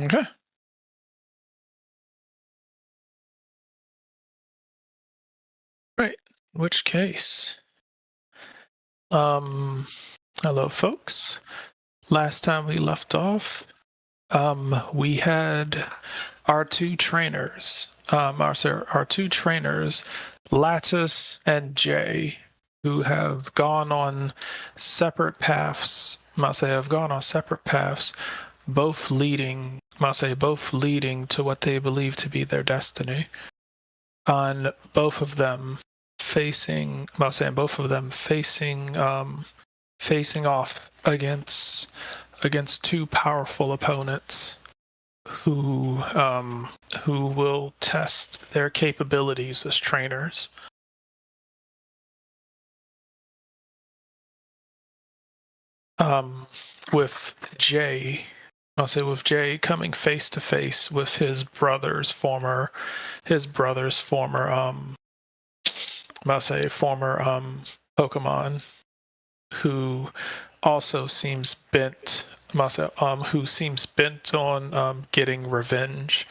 Okay. Right. In which case, um, hello, folks. Last time we left off, we had our two trainers, our two trainers, Lattice and Jay, who have gone on separate paths. Must say, have gone on separate paths, both leading to what they believe to be their destiny. On both of them both of them facing off against two powerful opponents who will test their capabilities as trainers. Um, with Jay, with Jay coming face to face with his brother's former former Pokemon, who also seems bent who seems bent on getting revenge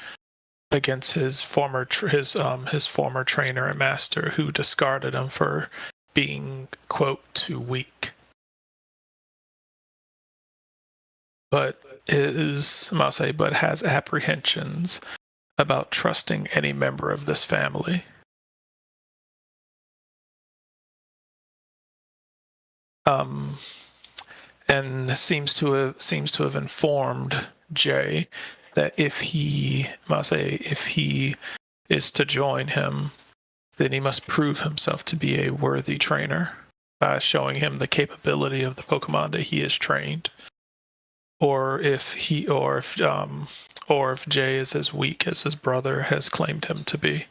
against his former trainer and master, who discarded him for being, quote, too weak. But but has apprehensions about trusting any member of this family. Um, and seems to have informed Jay that if he is to join him, then he must prove himself to be a worthy trainer by showing him the capability of the Pokemon that he has trained. Or if Jay is as weak as his brother has claimed him to be.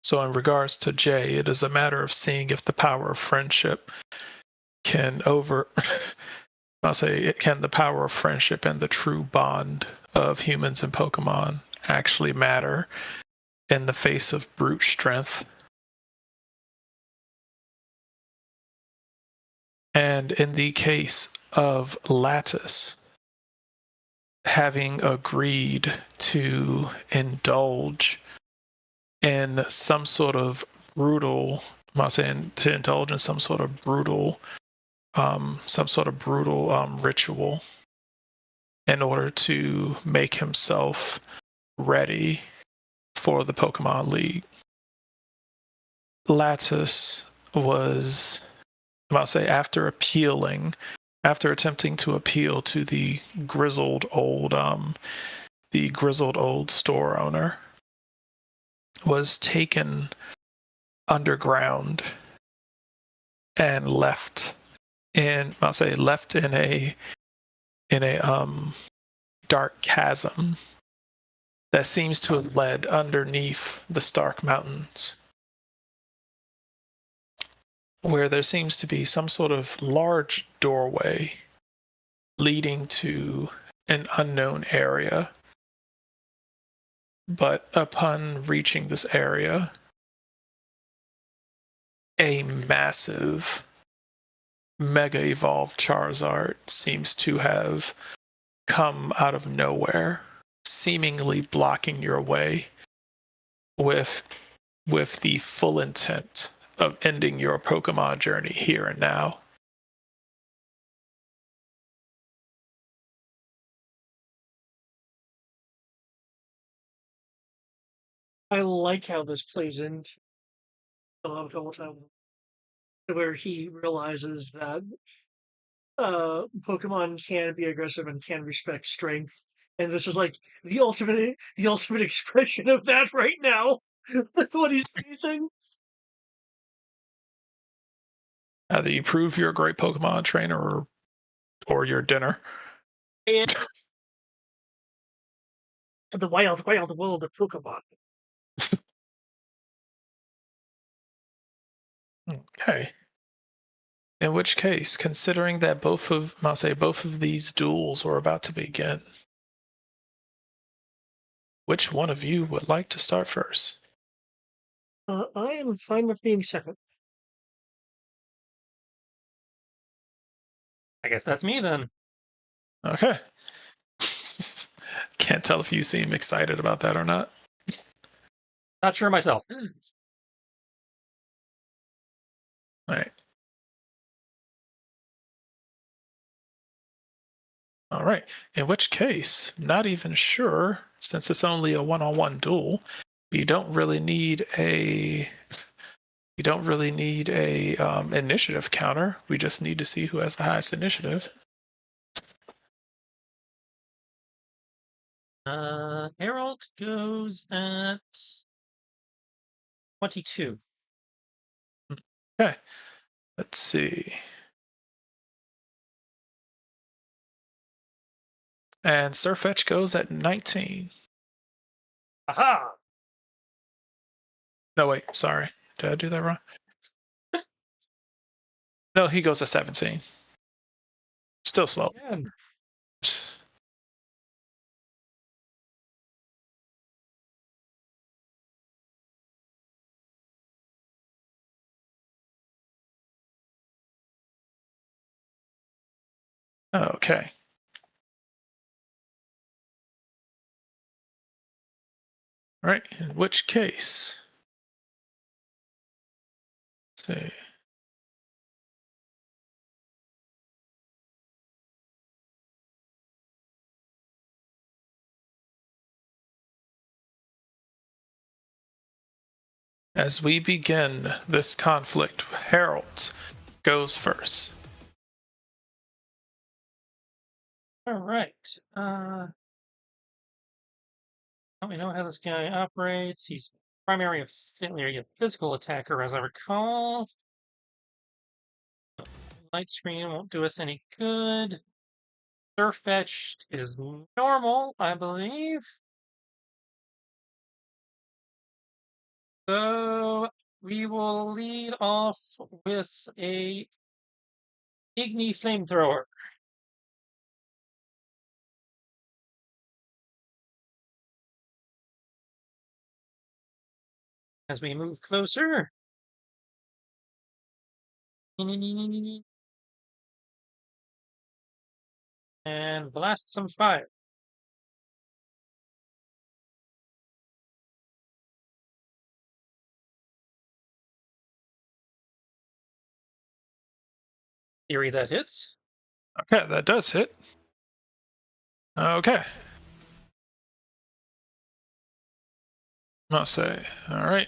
So in regards to Jay, it is a matter of seeing if the power of friendship can over can the power of friendship and the true bond of humans and Pokemon actually matter in the face of brute strength. And in the case of Lattice, having agreed to indulge in some sort of brutal, I'm not saying to indulge in some sort of brutal ritual in order to make himself ready for the Pokemon League. Lattice was, after attempting to appeal to the grizzled old store owner, was taken underground and left in a dark chasm that seems to have led underneath the Stark Mountains, where there seems to be some sort of large doorway leading to an unknown area. But upon reaching this area, a massive Mega Evolved Charizard seems to have come out of nowhere, seemingly blocking your way with the full intent of ending your Pokemon journey here and now. I like how this plays into a couple times where he realizes that Pokemon can be aggressive and can respect strength, and this is like the ultimate expression of that right now. That's what he's facing. Either you prove you're a great Pokemon trainer or your dinner. And the wild, wild world of Pokemon. Okay. In which case, considering that both of these duels are about to begin, which one of you would like to start first? I am fine with being second. I guess that's me then. Okay. Can't tell if you seem excited about that or not. Not sure myself. All right. All right. In which case, not even sure, since it's only a one-on-one duel, you don't really need a initiative counter. We just need to see who has the highest initiative. Harold goes at 22. Okay. Let's see. And Sirfetch goes at 19. Aha! No, wait, sorry. Did I do that wrong? No, he goes at 17. Still slow. Again. Okay. All right. In which case, let's see. As we begin this conflict, Harold goes first. All right. We know how this guy operates. He's primary a physical attacker, as I recall. Light screen won't do us any good. Surfetched is normal, I believe. So we will lead off with a Igni flamethrower. As we move closer. And blast some fire. Theory that hits. Okay, that does hit. Okay. I'll say, all right.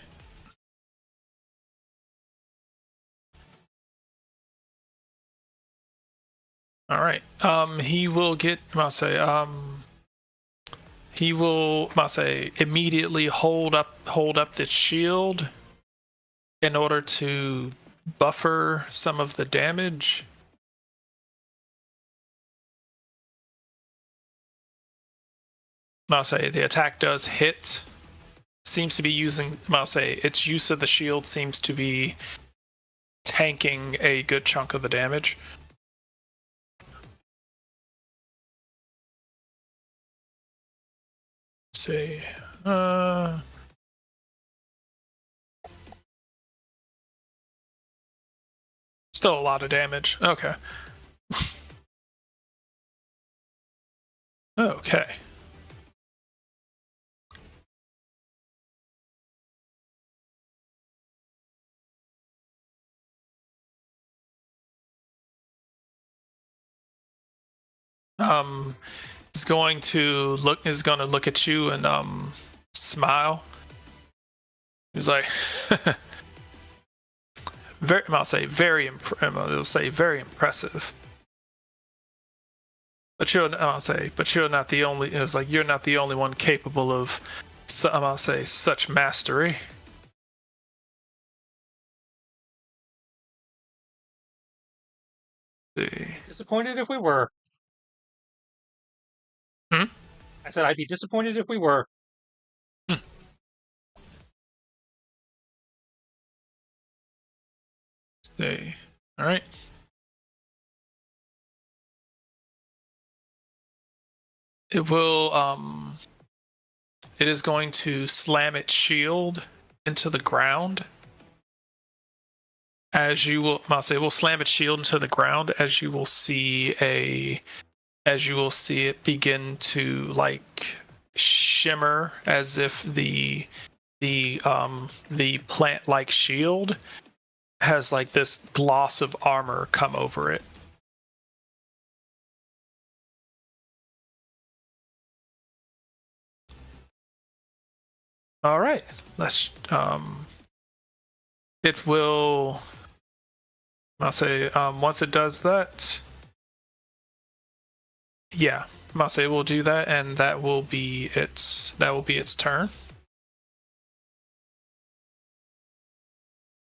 All right. He will get, I'll say, he will, I'll say, immediately hold up the shield in order to buffer some of the damage. I'll say the attack does hit. Seems to be using, I'll say, its use of the shield seems to be tanking a good chunk of the damage. Let's see. Still a lot of damage. Okay. Okay. Is going to look at you and smile. He's like I'll say very impressive. But you're not the only. It's like you're not the only one capable of. I'll say such mastery. Let's see. Disappointed if we were. Hmm? I said I'd be disappointed if we were. See. All right. It will. It is going to slam its shield into the ground. as you will, I'll say, will slam its shield into the ground. As you will see it begin to like shimmer, as if the plant-like shield has like this gloss of armor come over it. All right, let's. It will. I'll say once it does that. Yeah, I'll say we'll do that, and that will be its turn.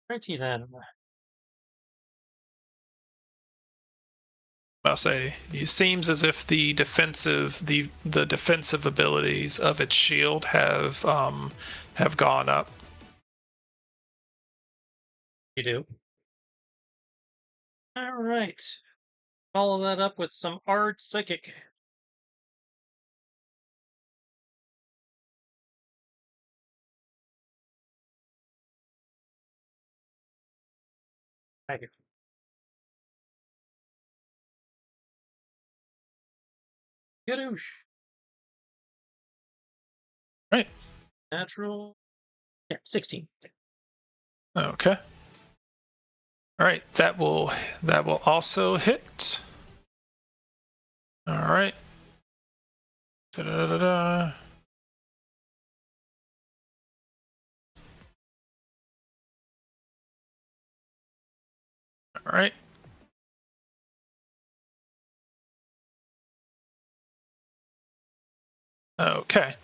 Righty then. I'll say it seems as if the defensive abilities of its shield have gone up. You do. All right. Follow that up with some art psychic. Psychic. Gadoosh. Right. Natural. Yeah, 16. Okay. All right, that will also hit. All right. Da-da-da-da. All right. Okay.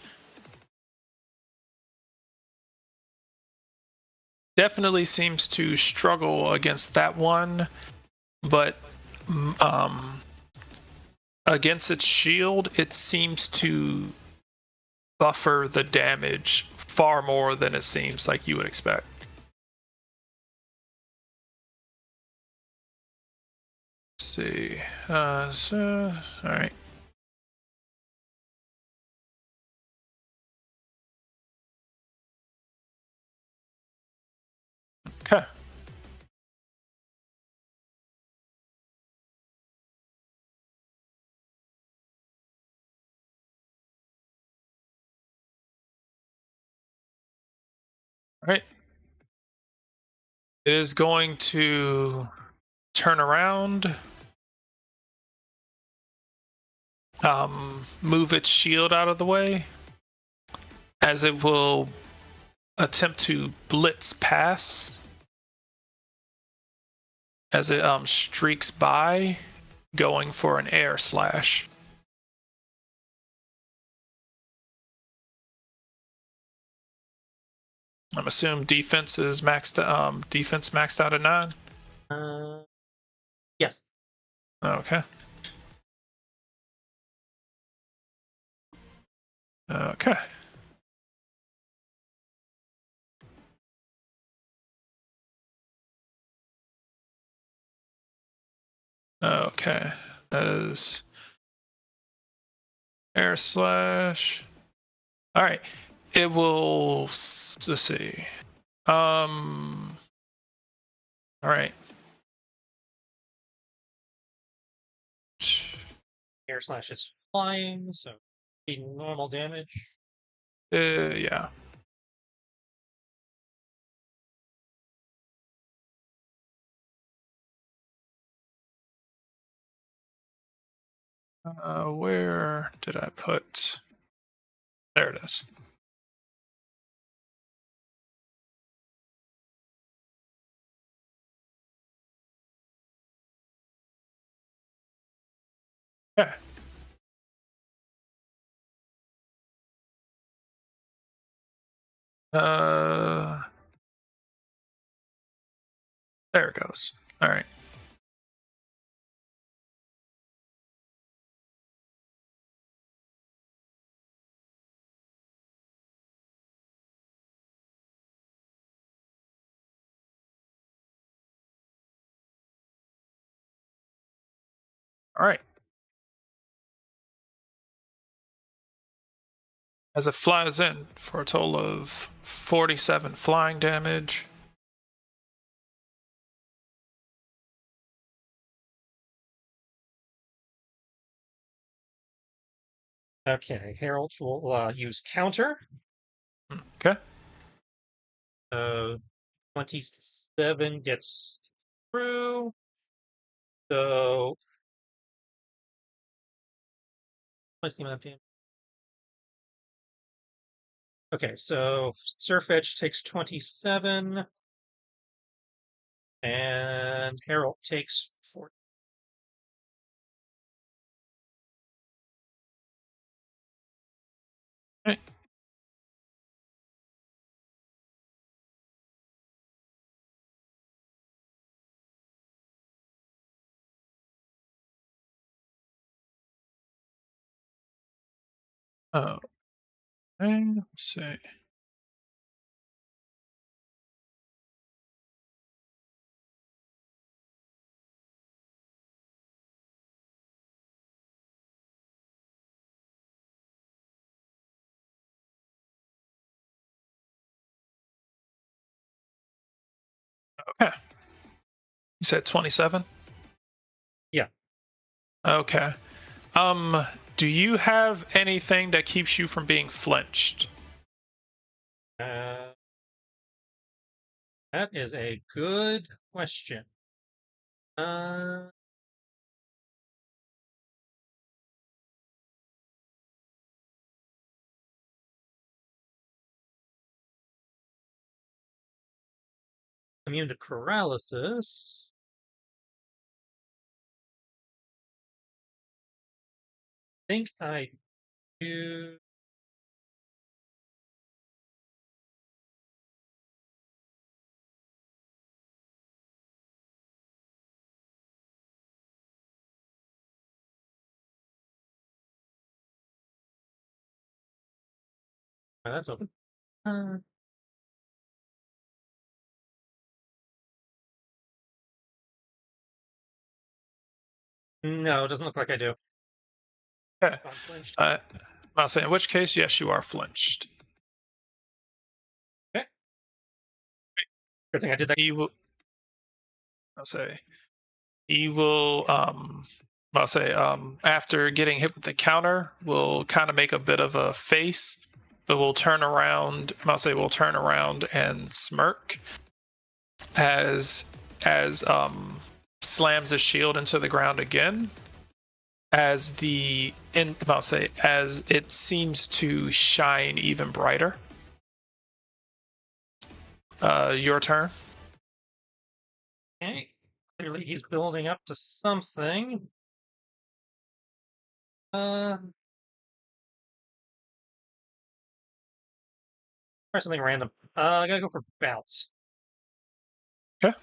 Definitely seems to struggle against that one, but against its shield, it seems to buffer the damage far more than it seems like you would expect. Let's see. All right. Okay. All right. It is going to turn around, move its shield out of the way, as it will attempt to blitz pass as it streaks by, going for an air slash. I'm assuming defense is maxed out at 9. Yes. Okay. Okay. Okay. That is air slash. All right. It will. Let's see. All right. Air slash is flying, so be normal damage. Yeah. Where did I put? There it is. Okay. There it goes. All right. All right. As it flies in for a total of 47 flying damage. Okay, Harold will use counter. Okay. 27 gets through. So what's the amount of damage? Okay, so Surf Edge takes 27, and Harold takes 40. Right. Oh, and let's see. Okay. You said 27? Yeah. Okay. Do you have anything that keeps you from being flinched? Uh, that is a good question. Uh, Immune to paralysis. I think I do. That's open. Uh, no, it doesn't look like I do. Okay. I'm flinched. I'll say in which case, yes, you are flinched. Okay. Good thing I did that. He will. I'll say he will. I'll say after getting hit with the counter, will kind of make a bit of a face, but will turn around. I'll say will turn around and smirk as slams his shield into the ground again. I'll say as it seems to shine even brighter. Your turn. Okay. Clearly he's building up to something. Try something random. I gotta go for bounce. Okay.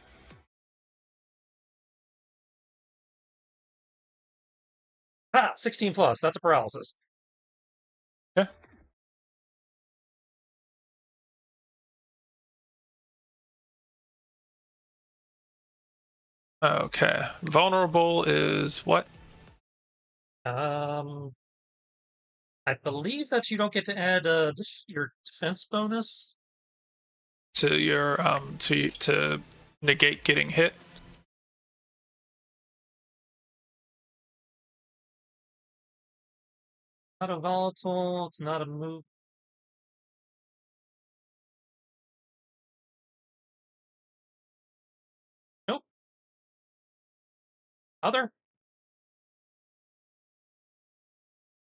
Ah, 16 plus. That's a paralysis. Okay. Okay. Vulnerable is what? I believe that you don't get to add your defense bonus. To your to negate getting hit. Not a volatile. It's not a move. Nope. Other.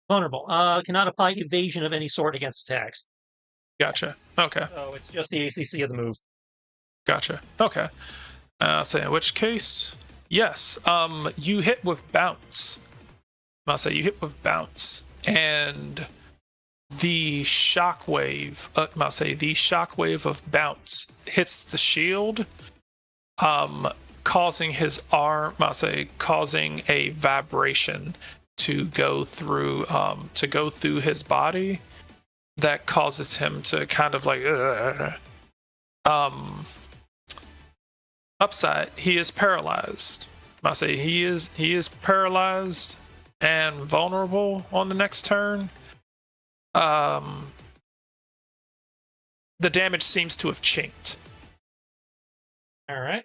Vulnerable. Cannot apply evasion of any sort against attacks. Gotcha. Okay. So it's just the ACC of the move. Gotcha. Okay. So in which case, yes. You hit with bounce. I'll say you hit with bounce, and the shockwave. I'll say the shockwave of bounce hits the shield, causing his arm. I'll say causing a vibration to go through his body that causes him to kind of like upside. He is paralyzed. I say he is paralyzed and vulnerable on the next turn. The damage seems to have chinked. All right.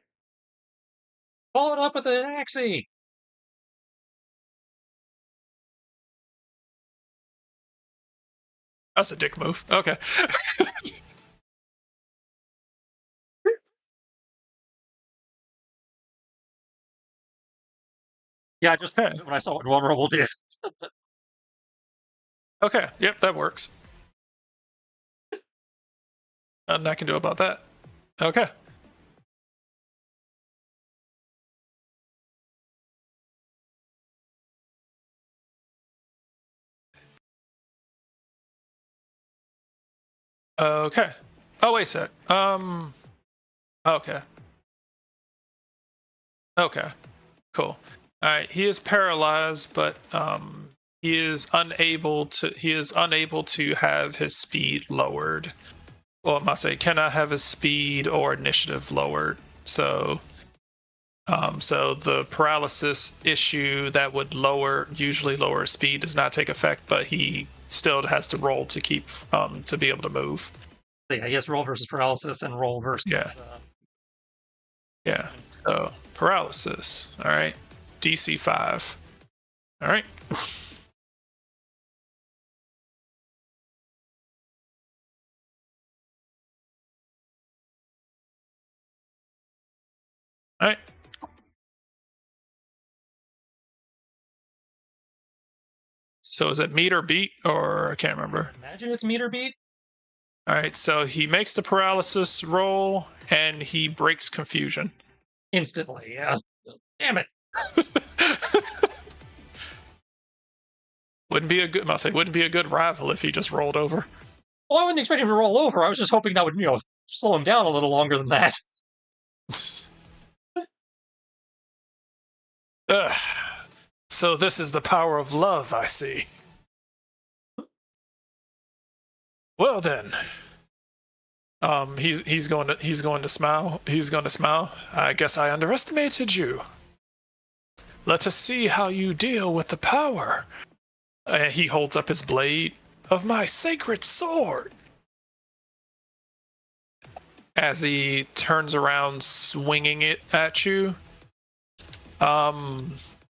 Follow it up with an axe. That's a dick move. Okay. Yeah, I just Okay. when I saw what vulnerable did. Okay. Yep, that works. Nothing I can do about that. Okay. Okay. Oh, wait a sec. Okay. Okay. Cool. All right. He is paralyzed, but he is unable to have his speed lowered. Well, I must say, cannot have his speed or initiative lowered. So the paralysis issue that would usually lower speed does not take effect, but he still has to roll to keep to be able to move. I guess roll versus paralysis and roll versus. Yeah. Yeah. So paralysis. All right. DC 5. All right. All right. So is it meet or beat, or I can't remember? Imagine it's meter beat. All right. So he makes the paralysis roll and he breaks confusion. Instantly, yeah. Damn it. Wouldn't be a good. Must say wouldn't be a good rival if he just rolled over. Well, I wouldn't expect him to roll over. I was just hoping that would, slow him down a little longer than that. Ugh. So this is the power of love, I see. Well then, he's going to smile. He's going to smile. I guess I underestimated you. Let us see how you deal with the power. He holds up his blade of my sacred sword. As he turns around, swinging it at you.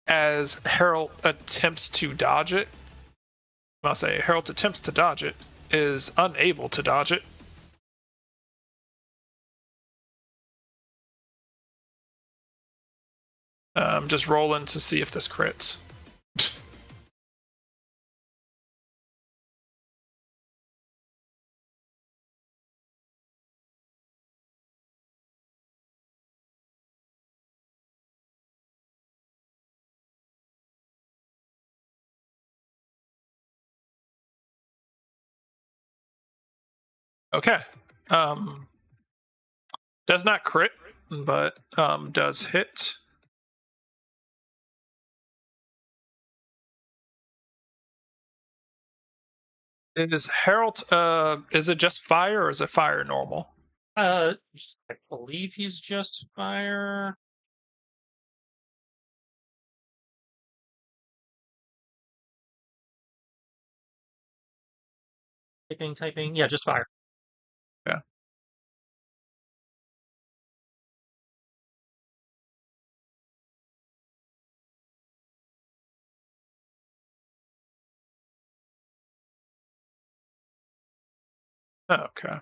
As Harold attempts to dodge it, I'll say Harold attempts to dodge it, is unable to dodge it. Just rolling to see if this crits. Okay. Does not crit, but does hit. Is Harold is it just fire or is it fire normal? I believe he's just fire. Typing. Yeah, just fire. Yeah. Okay.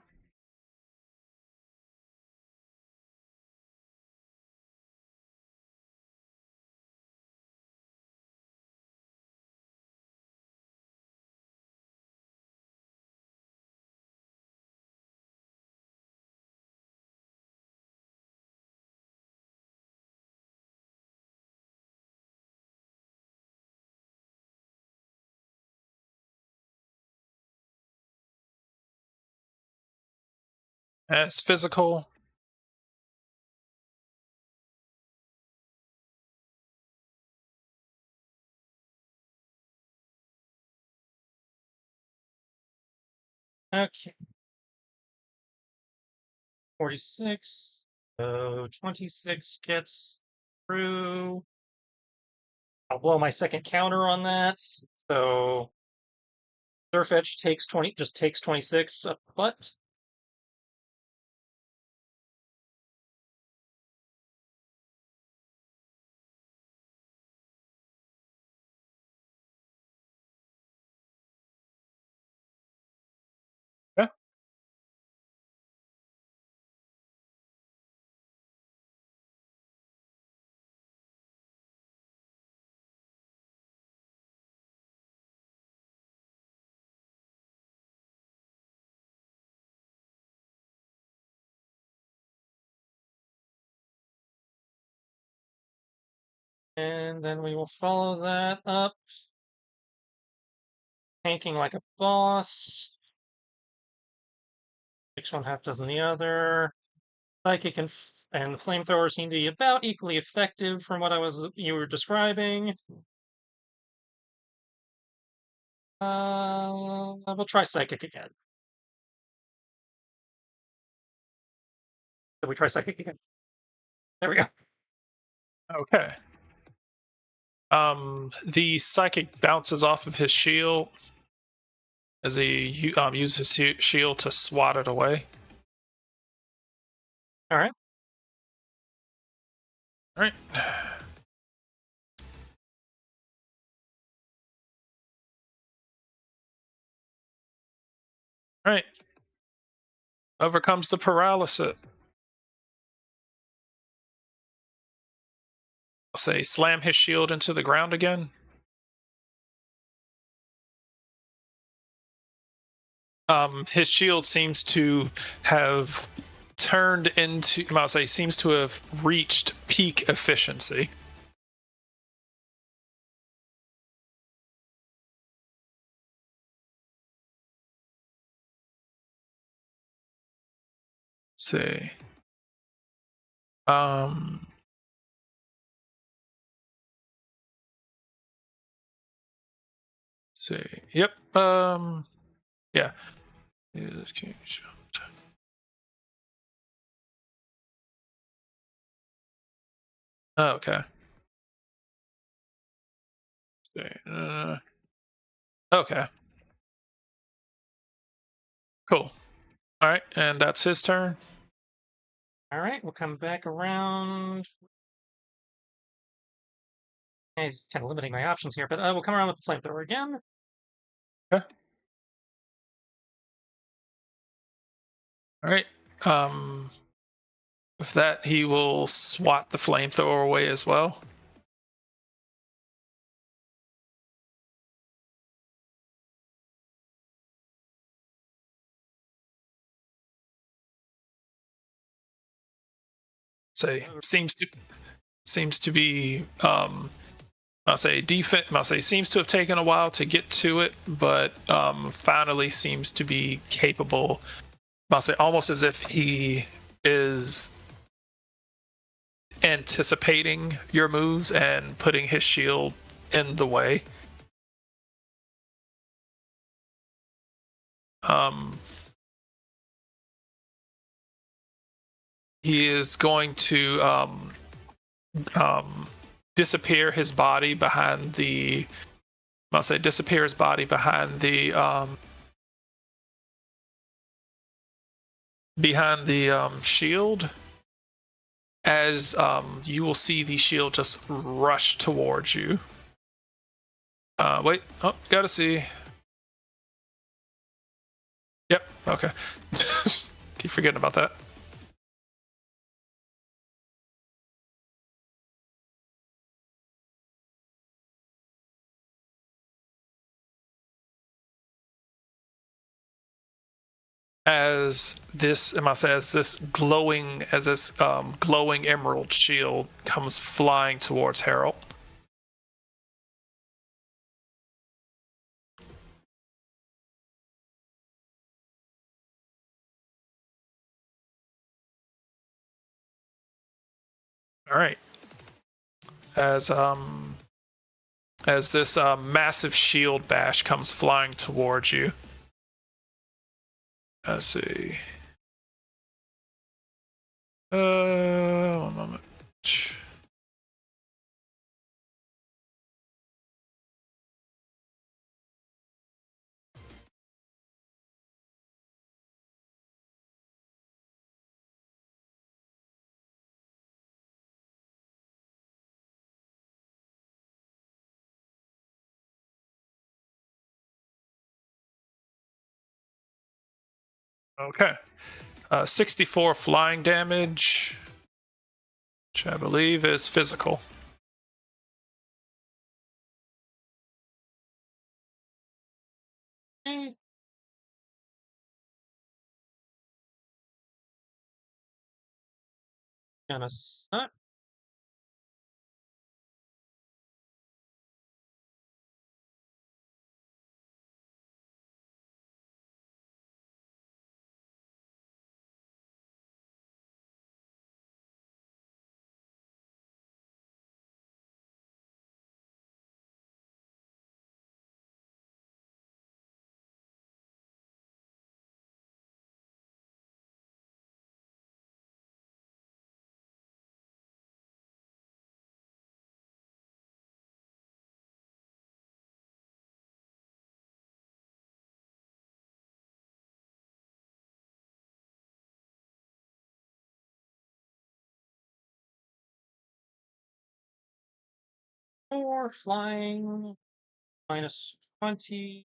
And it's physical. Okay. 46. So 26 gets through. I'll blow my second counter on that. So Surf Edge takes 26 up the butt. And then we will follow that up, tanking like a boss. Takes one half dozen the other. Psychic and flamethrower seem to be about equally effective from what you were describing. We'll try psychic again. So we try psychic again. There we go. Okay. The psychic bounces off of his shield as he uses his shield to swat it away. All right. All right. All right. Overcomes the paralysis. I'll say slam his shield into the ground again. His shield seems to have turned into, I'll say, seems to have reached peak efficiency. Let's see. Let's see. Yep. Yeah. Oh, okay. Okay. Cool. All right, and that's his turn. All right. We'll come back around. He's kind of limiting my options here, but we'll come around with the flamethrower again. Okay. All right. With that, he will swat the flamethrower away as well. Say seems to be I'll say defense. I'll say seems to have taken a while to get to it, but finally seems to be capable. I'll say almost as if he is anticipating your moves and putting his shield in the way. He is going to disappear his body behind the. I'll say disappear his body behind the shield. As you will see the shield just rush towards you. Wait. Oh, gotta see. Yep. Okay. Keep forgetting about that. As this glowing emerald shield comes flying towards Harold. All right. As this massive shield bash comes flying towards you. Let's see. One moment. Okay. 64 flying damage, which I believe is physical. Okay. Gonna suck. 4, flying, minus 20.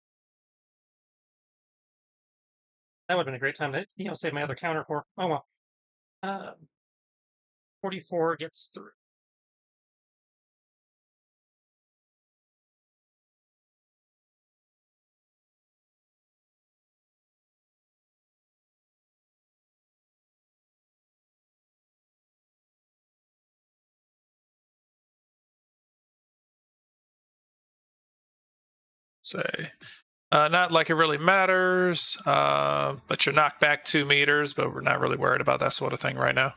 That would have been a great time to, save my other counter for. Oh well. 44 gets through. Say, not like it really matters, but you're knocked back 2 meters, but we're not really worried about that sort of thing right now.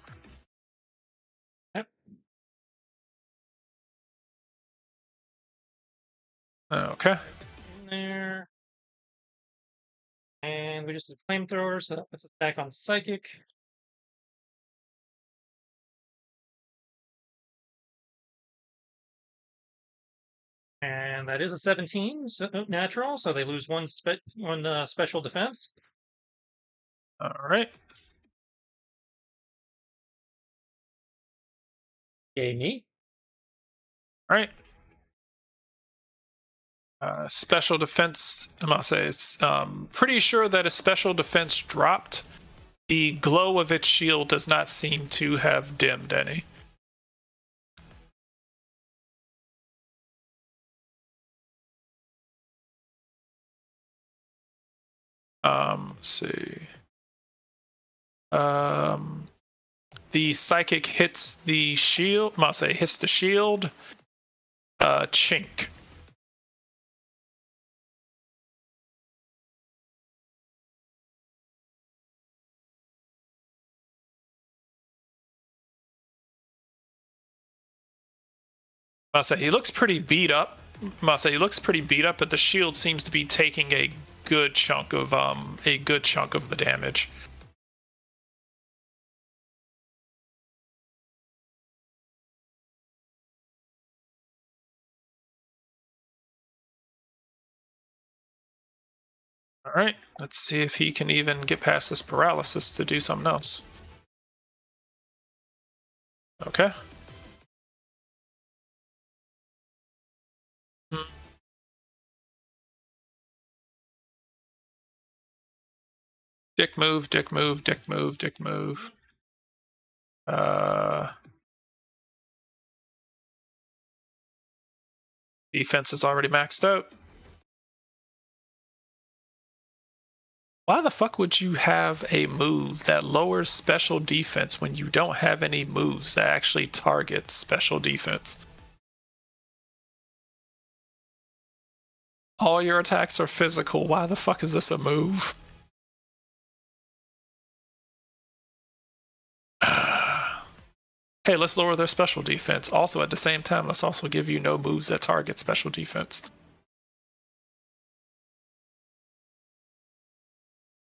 Yep. Okay. In there. And we just did flamethrower, so that puts us back on psychic. And that is a 17, so natural, so they lose one special defense. All right. Yay me. All right. Special defense, I must say, it's pretty sure that a special defense dropped. The glow of its shield does not seem to have dimmed any. Let's see. The psychic hits the shield. Must say hits the shield. Chink. Must say he looks pretty beat up. Must say he looks pretty beat up, but the shield seems to be taking a good chunk of the damage. All right, let's see if he can even get past this paralysis to do something else. Okay. Dick move, dick move, dick move, dick move. Defense is already maxed out. Why the fuck would you have a move that lowers special defense when you don't have any moves that actually target special defense? All your attacks are physical. Why the fuck is this a move? Hey, let's lower their special defense. Also, at the same time, let's also give you no moves that target special defense.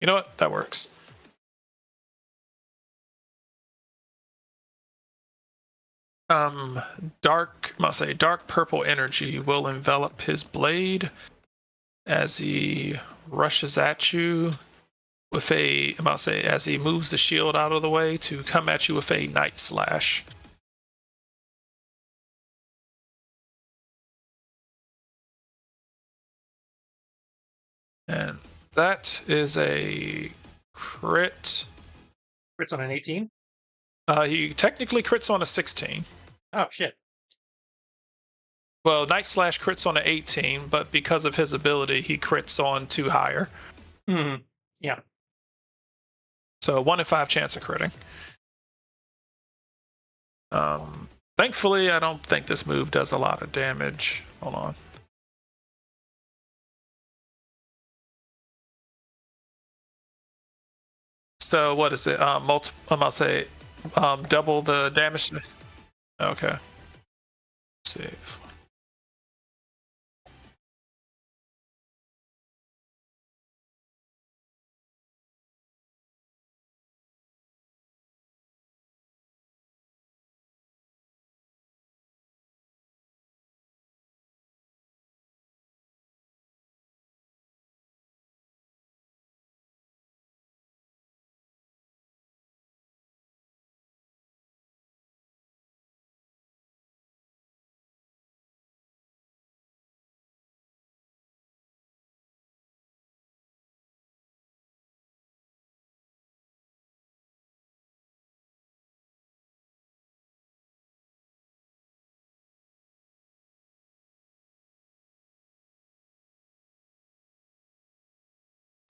You know what? That works. Dark purple energy will envelop his blade as he rushes at you with as he moves the shield out of the way to come at you with a night slash. And that is a crit. Crits on an 18? He technically crits on a 16. Oh, shit. Well, Night Slash crits on an 18, but because of his ability, he crits on 2 higher. Yeah. So 1 in 5 chance of critting. Thankfully, I don't think this move does a lot of damage. Hold on. So what is it? I'm gonna say double the damage. Okay. Save.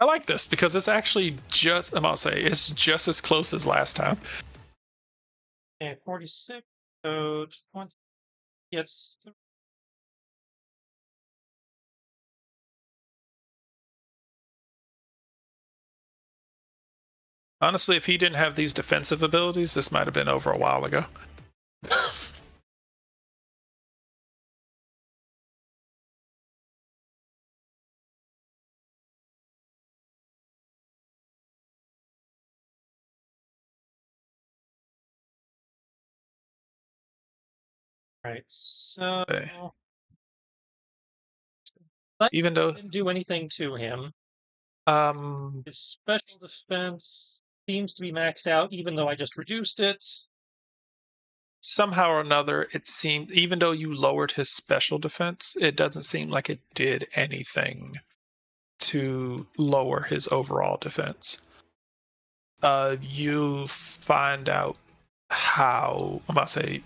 I like this because it's actually just, I'm gonna say, it's just as close as last time. Okay, 46. So 20 gets. Honestly, if he didn't have these defensive abilities, this might have been over a while ago. Right. So Okay. I Even though, didn't do anything to him. um, His special defense seems to be maxed out, even though I just reduced it. somehow or another, it seemed, even though you lowered his special defense, it doesn't seem like it did anything to lower his overall defense. You find out how, I'm about to say,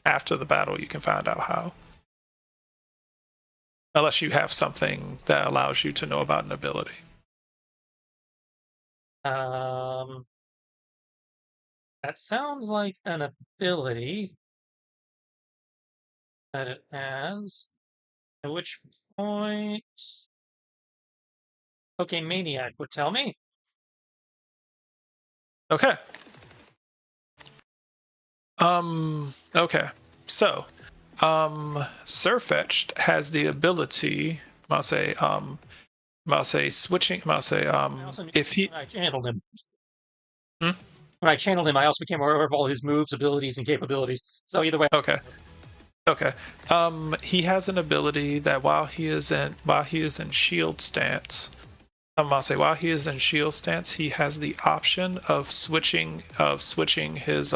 after the battle, you can find out how. Unless you have something that allows you to know about an ability. Um, that sounds like an ability that it has. At which point, okay, Maniac would tell me. Okay. Okay. So, Surfetched has the ability, I'll say switching, I'll say, I also if he, when I channeled him. Hmm? When I channeled him, I also became aware of all his moves, abilities, and capabilities. So either way, okay. Okay. He has an ability that while he is in shield stance, I'll say while he is in shield stance, he has the option of switching his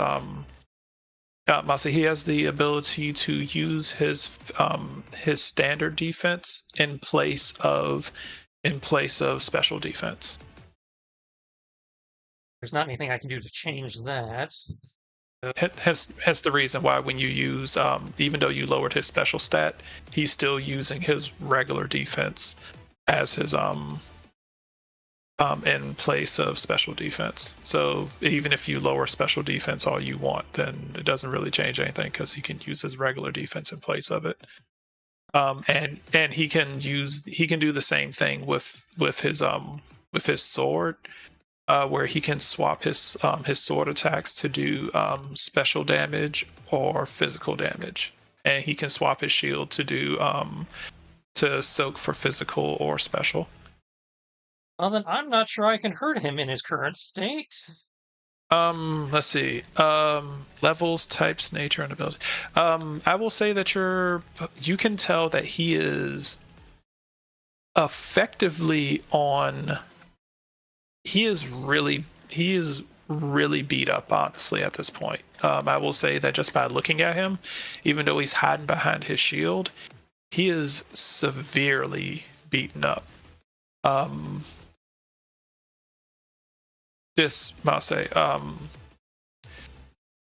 I'll say he has the ability to use his standard defense in place of special defense. there's not anything I can do to change that. Hence the reason why when you use even though you lowered his special stat, he's still using his regular defense as his in place of special defense. So even if you lower special defense all you want, then it doesn't really change anything because he can use his regular defense in place of it. And he can do the same thing with his sword, where he can swap his sword attacks to do special damage or physical damage, and he can swap his shield to do to soak for physical or special. Well, then I'm not sure I can hurt him in his current state. Let's see. Levels, types, nature, and ability. I will say that you can tell that he is effectively on. He is really beat up, honestly, at this point. I will say that just by looking at him, even though he's hiding behind his shield, he is severely beaten up. This, I'll say,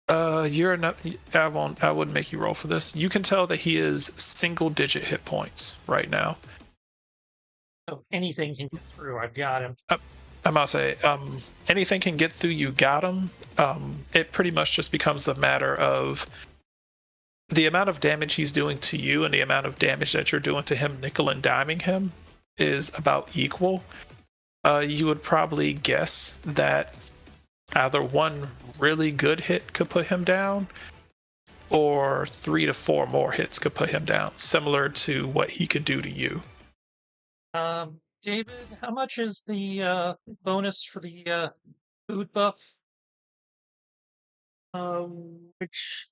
you're not. I won't. I wouldn't make you roll for this. You can tell that he is single-digit hit points right now. So anything can get through. I've got him. I must say, anything can get through. You got him. It pretty much just becomes a matter of the amount of damage he's doing to you and the amount of damage that you're doing to him. Nickel and diming him is about equal. You would probably guess that either one really good hit could put him down, or 3 to 4 more hits could put him down, similar to what he could do to you. David, how much is the bonus for the food buff? Which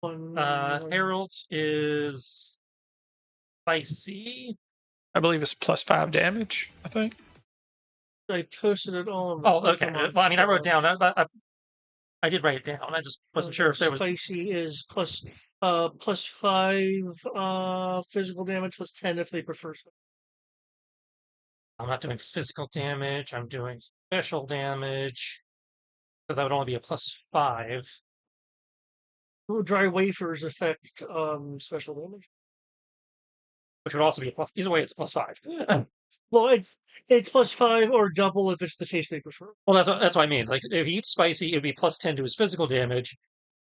one? Harold is spicy. I believe it's +5 damage, I think. I posted it all. Oh, okay. Well, I mean, I wrote down. I did write it down. I just wasn't sure if there was. Spicy is plus 5 physical damage, plus 10 if they prefer. I'm not doing physical damage. I'm doing special damage. So that would only be a +5. Dry wafers affect special damage. which would also be a plus. Either way, it's +5. Well, it's +5 or double if it's the taste they prefer. Well, that's what I mean. Like if he eats spicy, it'd be +10 to his physical damage.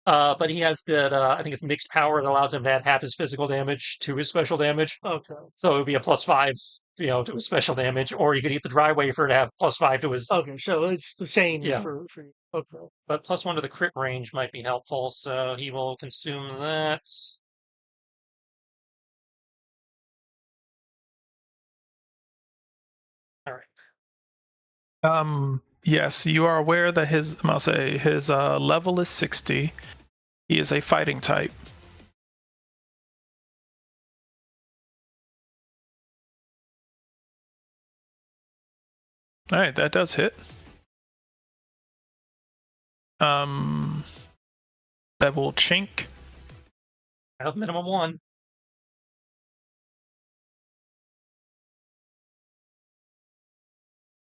But he has that I think it's mixed power that allows him to add half his physical damage to his special damage. Okay. So it would be a +5, to his special damage, or you could eat the dry wafer to have +5 to his. Okay, so it's the same Yeah. for you. Okay. But +1 to the crit range might be helpful, so he will consume that. All right. Yes, you are aware that his level is 60. He is a fighting type. All right, that does hit. That will chink. I have minimum 1.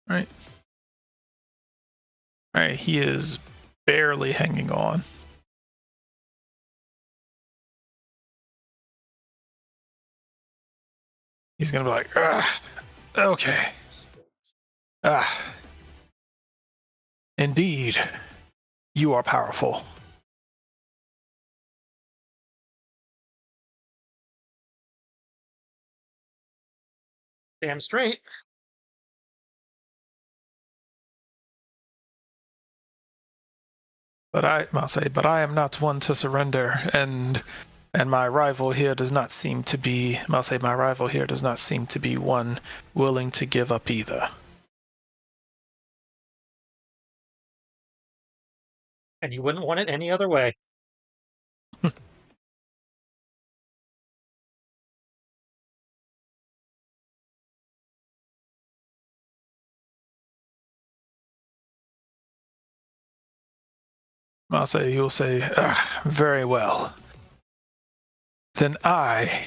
All right, he is barely hanging on. He's gonna be like, okay. Indeed, you are powerful. Damn straight. But I am not one to surrender, and my rival here does not seem to be. My rival here does not seem to be one willing to give up either. And you wouldn't want it any other way. You'll say, very well. Then I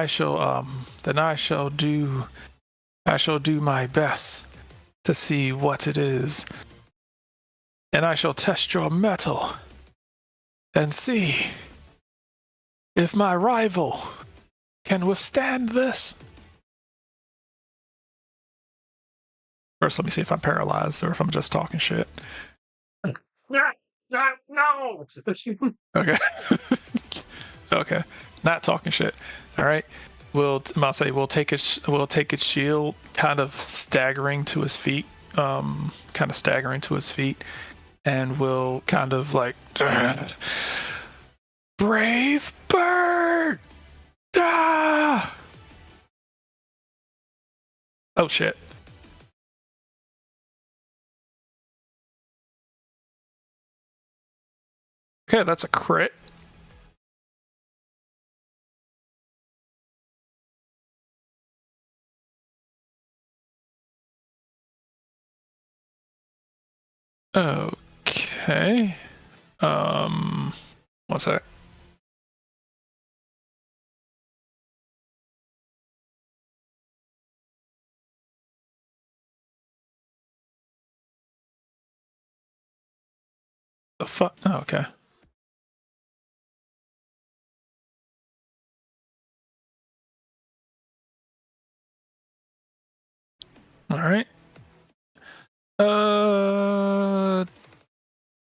shall do my best to see what it is. And I shall test your mettle and see if my rival can withstand this. First, let me see if I'm paralyzed or if I'm just talking shit. No. Okay. Okay. Not talking shit. All right. We'll take its shield, kind of staggering to his feet, and we'll kind of like, brave bird. Ah! Oh shit. Okay, that's a crit. Okay. What's that? The fuck? Oh, okay. All right.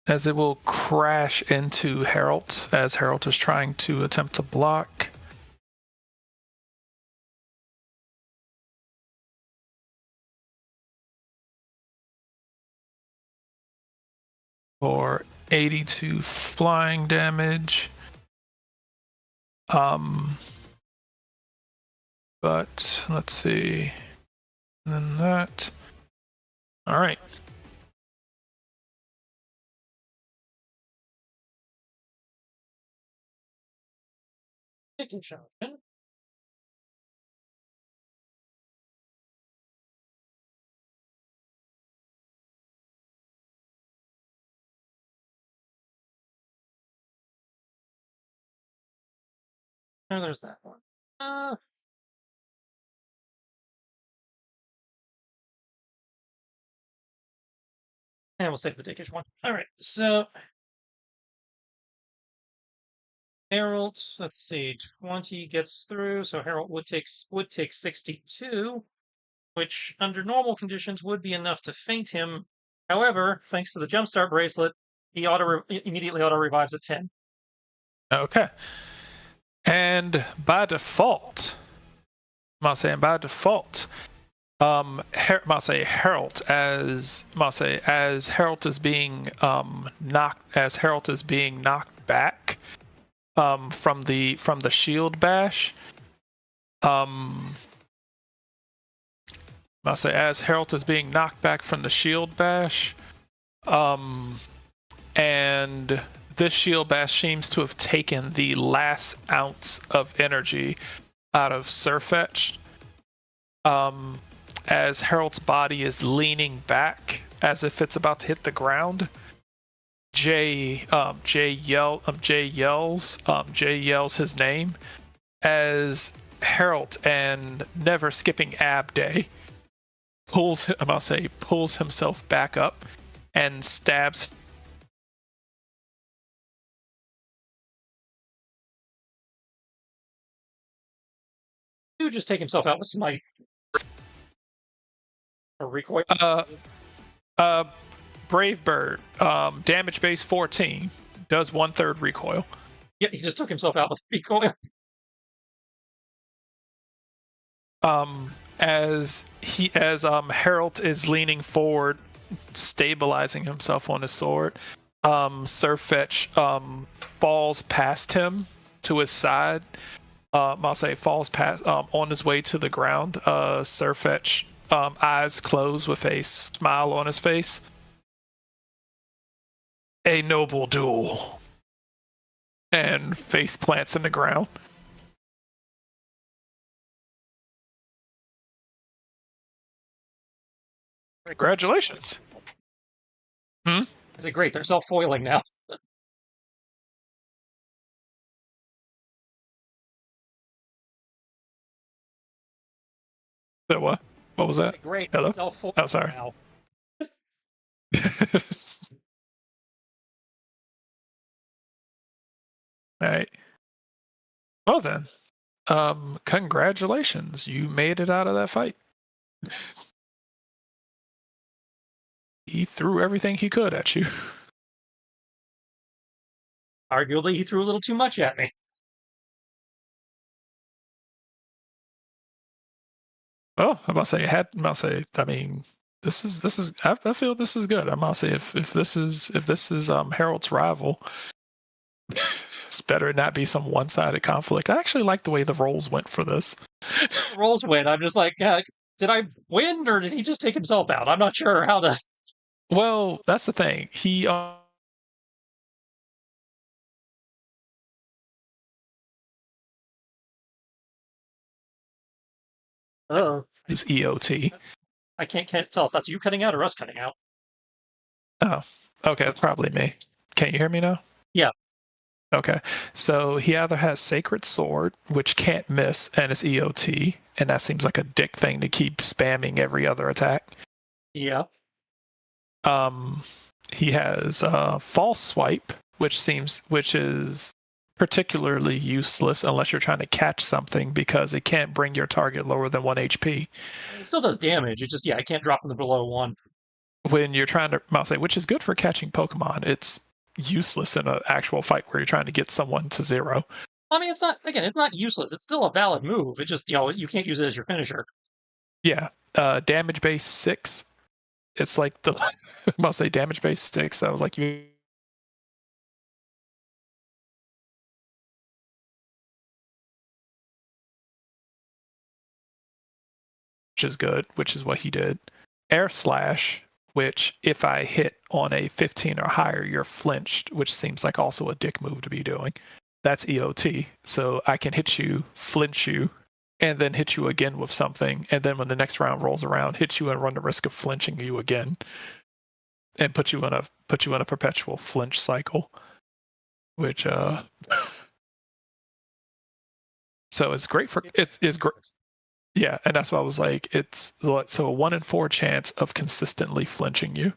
As it will crash into Harold as Harold is trying to attempt to block. For 82 flying damage. But let's see. And then that. All right. Taking shot. Oh, there's that one. And we'll save the dickish one. All right, so Harold, let's see, 20 gets through, so Harold would take 62, which under normal conditions would be enough to faint him. However, thanks to the jumpstart bracelet, he immediately auto revives at 10. Okay. And by default, Harold as Harold is being knocked back from the shield bash. As Harold is being knocked back from the shield bash, and this shield bash seems to have taken the last ounce of energy out of Sirfetch'd. As Harold's body is leaning back as if it's about to hit the ground, Jay yells his name as Harold, and never skipping ab day, pulls himself back up and stabs. He would just take himself out with smite. Or recoil. Brave Bird, damage base 14, does 1/3 recoil. Yeah, he just took himself out with recoil. As Harold is leaning forward, stabilizing himself on his sword, Sirfetch'd falls past him to his side. Falls past on his way to the ground. Sirfetch'd, eyes closed with a smile on his face. A noble duel. And face plants in the ground. Congratulations. Is it great? They're self-foiling now. So what? What was that? Great. Hello? Self-foiling Oh, sorry. now. All right. Well then, congratulations. You made it out of that fight. He threw everything he could at you. Arguably, he threw a little too much at me. Oh, I mean, this is. I feel this is good. I must say, if this is Harold's rival, it's better not be some one-sided conflict. I actually like the way the rolls went for this. The rolls win. I'm just like, did I win or did he just take himself out? I'm not sure how to. Well, that's the thing. He is EOT. I can't tell if that's you cutting out or us cutting out. Oh, okay, that's probably me. Can you hear me now? Yeah. Okay, so he either has Sacred Sword, which can't miss, and is EOT, and that seems like a dick thing to keep spamming every other attack. Yeah. He has False Swipe, which is particularly useless unless you're trying to catch something because it can't bring your target lower than 1 HP. It still does damage. It just, I can't drop them below 1. When you're trying to, which is good for catching Pokemon, it's useless in an actual fight where you're trying to get someone to 0. I mean, it's not useless. It's still a valid move. It just, you can't use it as your finisher. Yeah. Damage base 6. It's like damage base 6. I was like, which is good, which is what he did. Air Slash, which if I hit on a 15 or higher, you're flinched, which seems like also a dick move to be doing. That's EOT. So I can hit you, flinch you, and then hit you again with something, and then when the next round rolls around, hit you and run the risk of flinching you again, and put you in a perpetual flinch cycle. Which so it's great for it's great. Yeah, and that's why I was like, it's so a 1 in 4 chance of consistently flinching you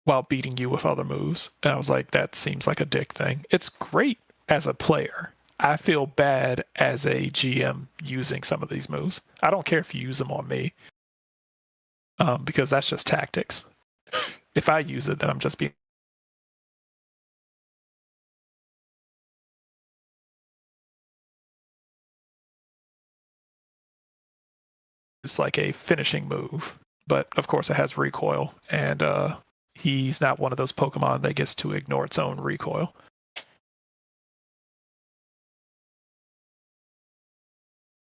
while beating you with other moves. And I was like, that seems like a dick thing. It's great as a player. I feel bad as a GM using some of these moves. I don't care if you use them on me, because that's just tactics. If I use it, then I'm just being. It's like a finishing move, but of course it has recoil, and he's not one of those Pokemon that gets to ignore its own recoil.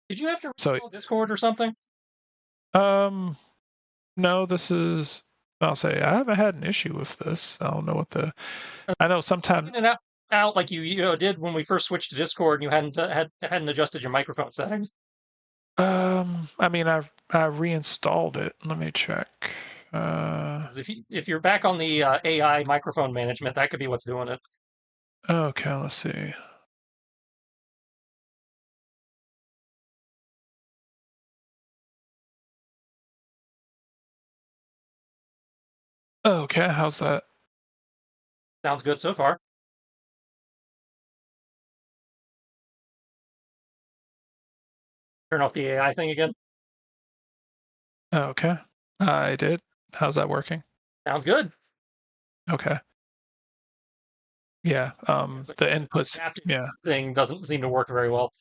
Did you have to So- install Discord or something? No, this is. I'll say I haven't had an issue with this. I don't know what the. I know sometimes. In and out like you did when we first switched to Discord and you hadn't adjusted your microphone settings. I mean, I reinstalled it. Let me check. 'Cause if you're back on the AI microphone management, that could be what's doing it. Okay, let's see. Okay, how's that? Sounds good so far. Turn off the AI thing again. Okay, I did. How's that working? Sounds good. Okay. Yeah. The inputs. Adaptive Yeah. thing doesn't seem to work very well.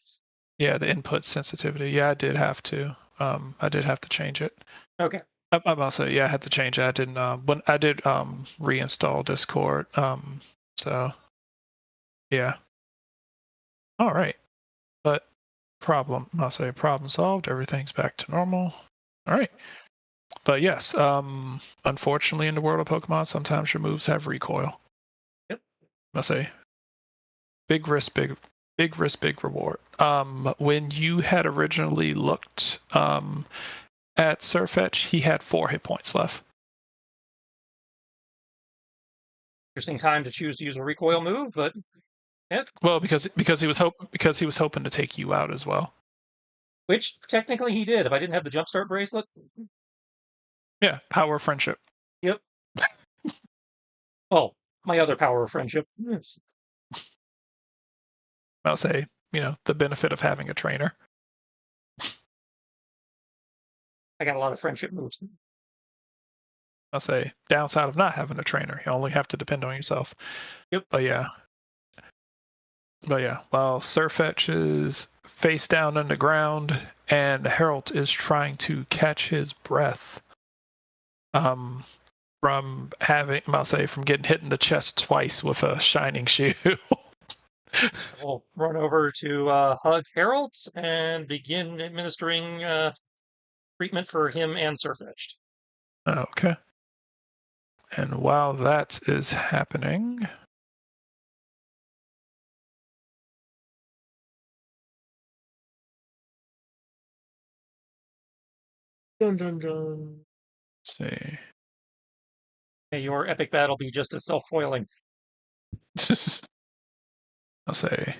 Yeah, the input sensitivity. Yeah, I did have to. I did have to change it. Okay. I'm also, yeah, I had to change it. I didn't. When I did reinstall Discord. So yeah. All right. But I'll say problem solved. Everything's back to normal. All right. But yes, unfortunately, in the world of Pokemon, sometimes your moves have recoil. Yep. I'll say big risk, big risk, big reward. When you had originally looked at Sirfetch, he had 4 hit points left. Interesting time to choose to use a recoil move, but yep. Well, because he was hoping to take you out as well. Which technically he did. If I didn't have the jumpstart bracelet. Yeah, power of friendship. Yep. Oh, my other power of friendship. Yes. I'll say, the benefit of having a trainer. I got a lot of friendship moves. I'll say downside of not having a trainer. You only have to depend on yourself. Yep. But yeah, while Sirfetch is face down on the ground and Harold is trying to catch his breath from getting hit in the chest twice with a shining shoe. We'll run over to hug Harold and begin administering treatment for him and Sirfetch'd. Okay. And while that is happening, Dun dun dun. let's see. May your epic battle be just as self-foiling. I'll say.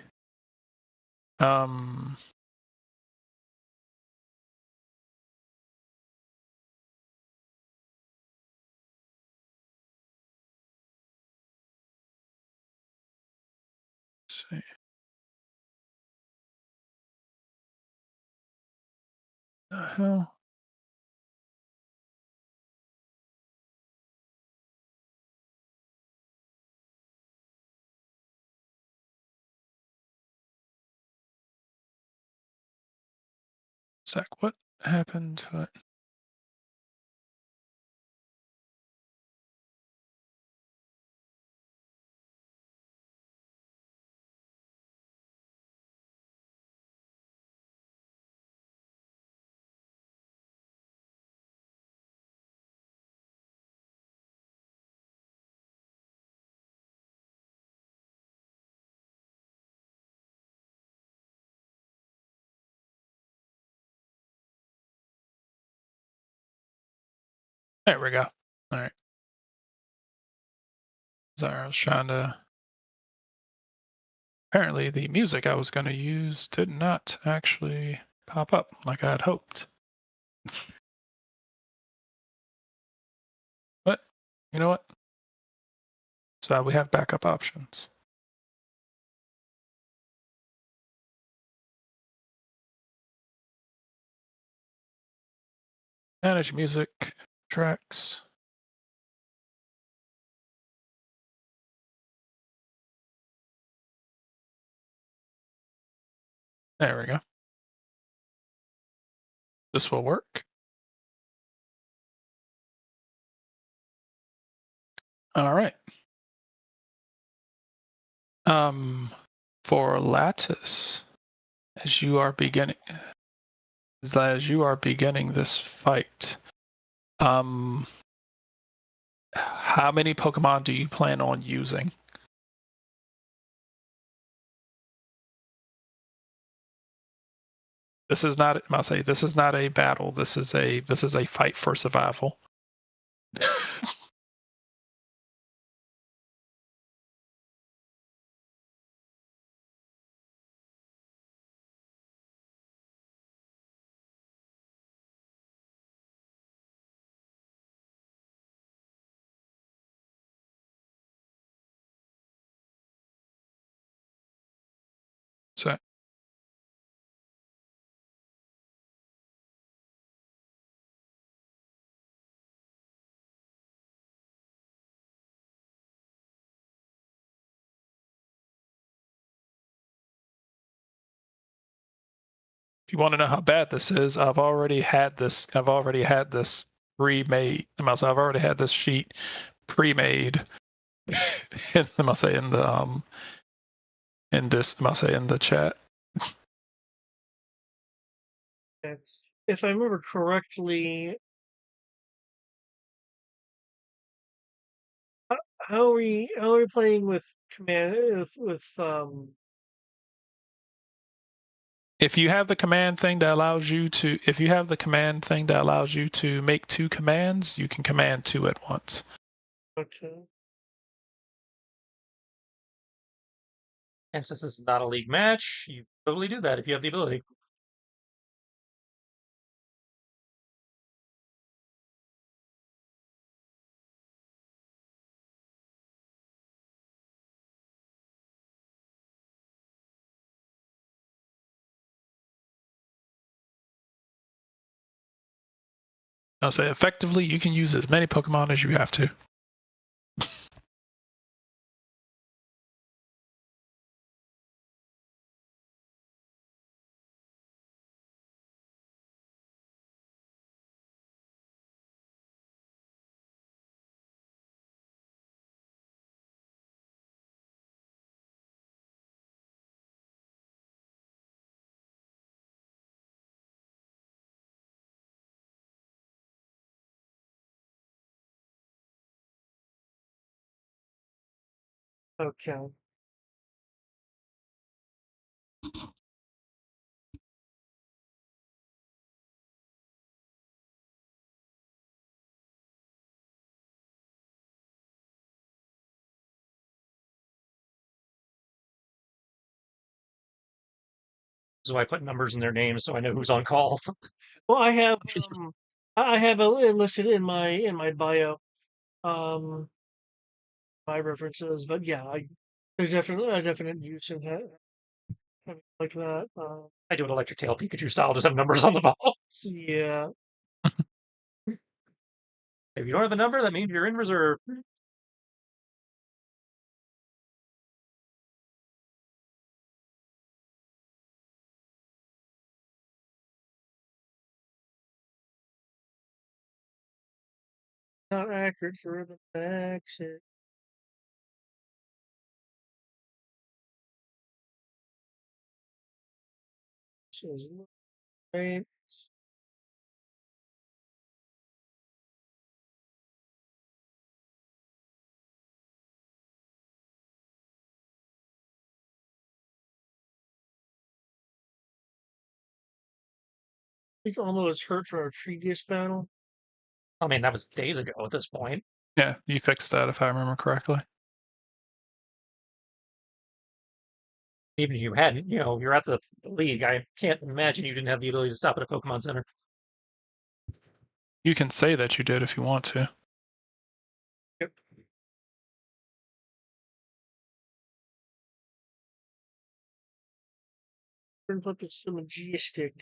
Let's see. The hell? Zach, what happened to it? There we go. All right. Sorry, I was trying to. Apparently, the music I was going to use did not actually pop up like I had hoped. But you know what? So we have backup options. Manage music tracks. There we go. This will work. All right. For Lattice, as you are beginning this fight, how many Pokemon do you plan on using? This is not, I'll say, this is not a battle. This is a fight for survival. So if you want to know how bad this is, I've already had this pre-made. I've already had this sheet pre-made. in the chat. If I remember correctly, how are we playing with command with If you have the command thing that allows you to make two commands, you can command two at once. Okay. And since this is not a league match, you totally do that if you have the ability. I'll say effectively, you can use as many Pokemon as you have to. Okay. So I put numbers in their names so I know who's on call. Well, I have it listed in my bio, my references, but yeah, there's definitely a definite use in that like that. I do an electric tail Pikachu style, just have numbers on the balls. Yeah. If you don't have a number, that means you're in reserve. Not accurate for the max. Says right. I think Almo was hurt from a previous battle. I mean, that was days ago at this point. Yeah, you fixed that if I remember correctly. Even if you hadn't, you're at the league. I can't imagine you didn't have the ability to stop at a Pokemon Center. You can say that you did if you want to. Yep. Put this majestic.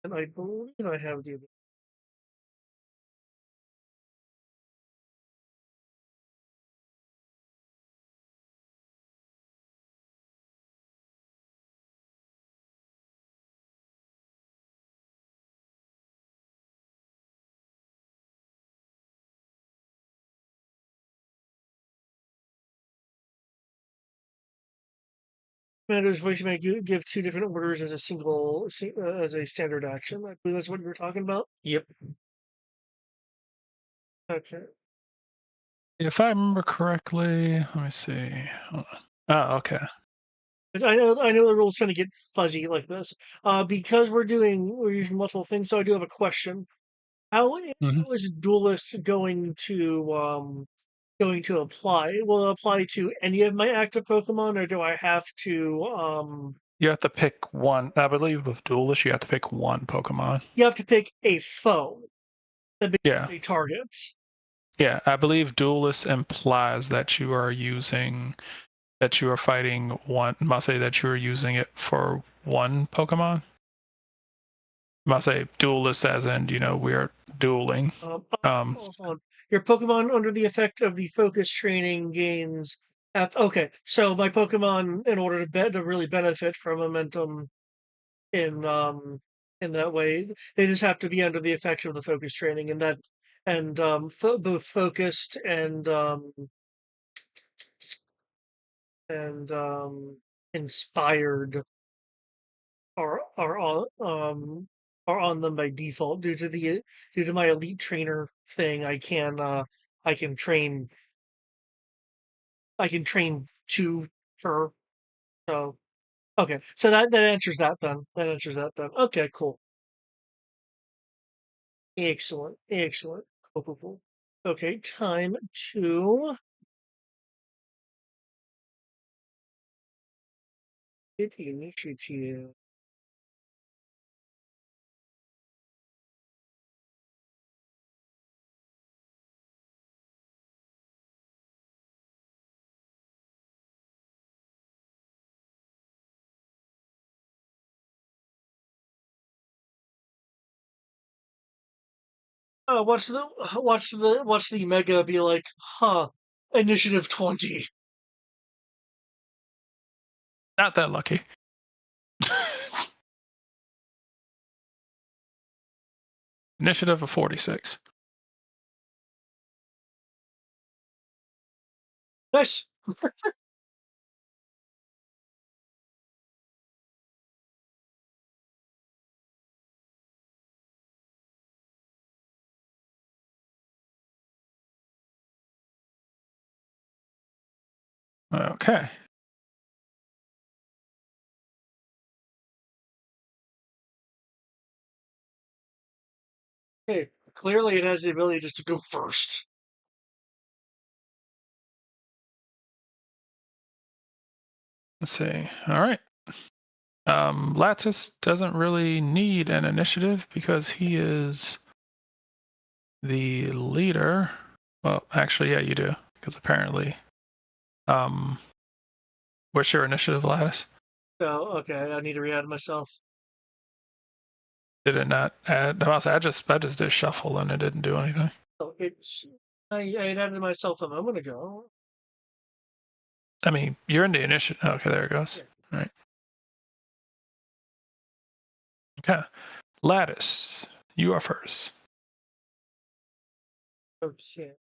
And I believe I have the. Commander's voice may give two different orders as a as a standard action. I believe that's what you were talking about. Yep. Okay. If I remember correctly, let me see. Hold on. Oh, okay. 'Cause I know the rules tend to get fuzzy like this. Because we're using multiple things, so I do have a question. How Mhm. is Duelist going to apply? Will it apply to any of my active Pokemon, or do I have to You have to pick one. I believe with Duelist, you have to pick one Pokemon. you have to pick a foe that becomes Yeah. a target? Yeah, I believe Duelist implies that you are fighting one. Must say that you are using it for one Pokemon. Must say Duelist as in, we are dueling. Hold on. Your Pokemon under the effect of the focus training gains. Okay, so my Pokemon, in order to really benefit from momentum in that way, they just have to be under the effect of the focus training, and both focused and inspired are are on them by default due to my elite trainer thing. I can train I can train two per. So okay, so that answers that then. That answers that then. Okay, cool. Excellent, excellent. Cool, cool, cool. Okay, time to hit the initiative. Watch the mega be like, huh? Initiative 20. Not that lucky. Initiative of 46. Nice. Okay. Okay, clearly it has the ability just to go first. Let's see. All right. Lattice doesn't really need an initiative because he is the leader. Well, actually, yeah, you do, because apparently, um, what's your initiative, Lattice? So okay, I need to re-add myself. Did it not add? I just did shuffle and it didn't do anything. Oh, I added myself a moment ago. I mean, you're in the initiative. Okay, there it goes. Yeah. All right. Okay. Lattice, you are first. Okay.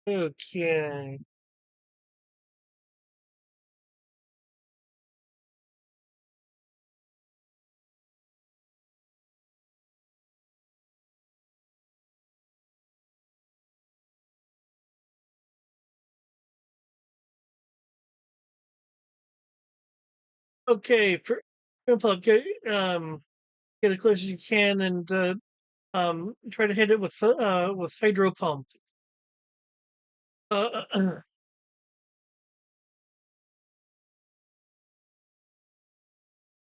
Okay. Okay. Get as close as you can and try to hit it with hydro pump.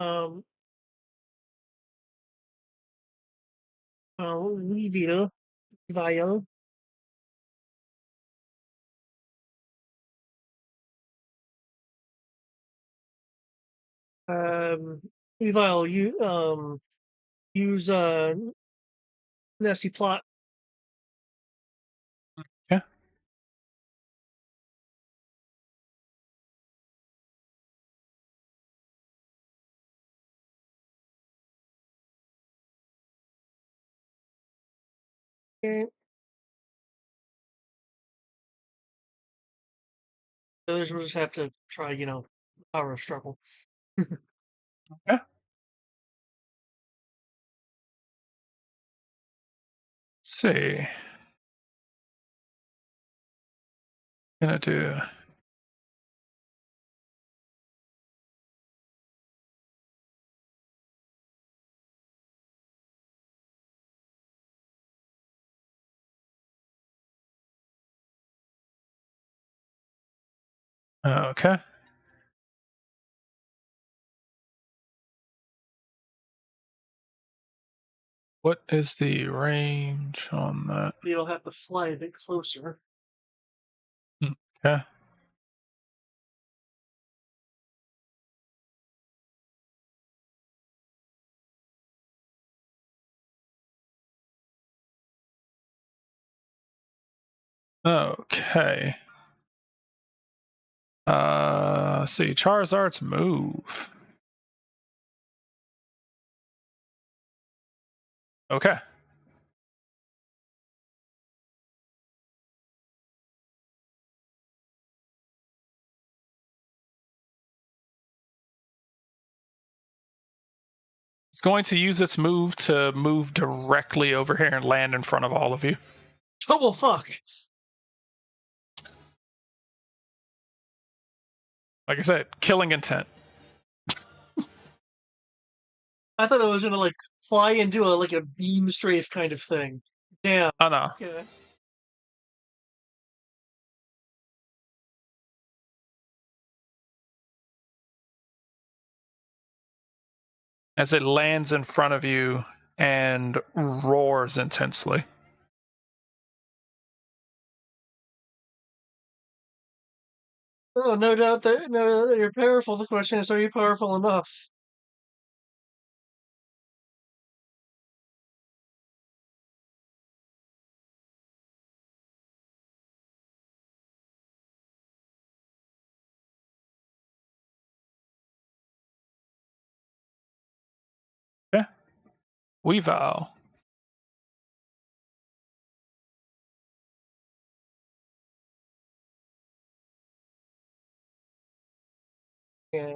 Um, Weevil, Vile. Um, Weevil, you use nasty plot. Yeah. Okay. Others will just have to try, power of struggle. Yeah. See. Gonna do. Okay. What is the range on that? You'll have to fly a bit closer. Okay. Okay. See, Charizard's move. Okay. It's going to use its move to move directly over here and land in front of all of you. Oh well, fuck. Like I said, killing intent. I thought it was gonna like fly and do a beam strafe kind of thing. Damn. Oh no. Okay. As it lands in front of you and roars intensely. Oh, no doubt that you're powerful. The question is, are you powerful enough? Yeah. Weavile. Yeah.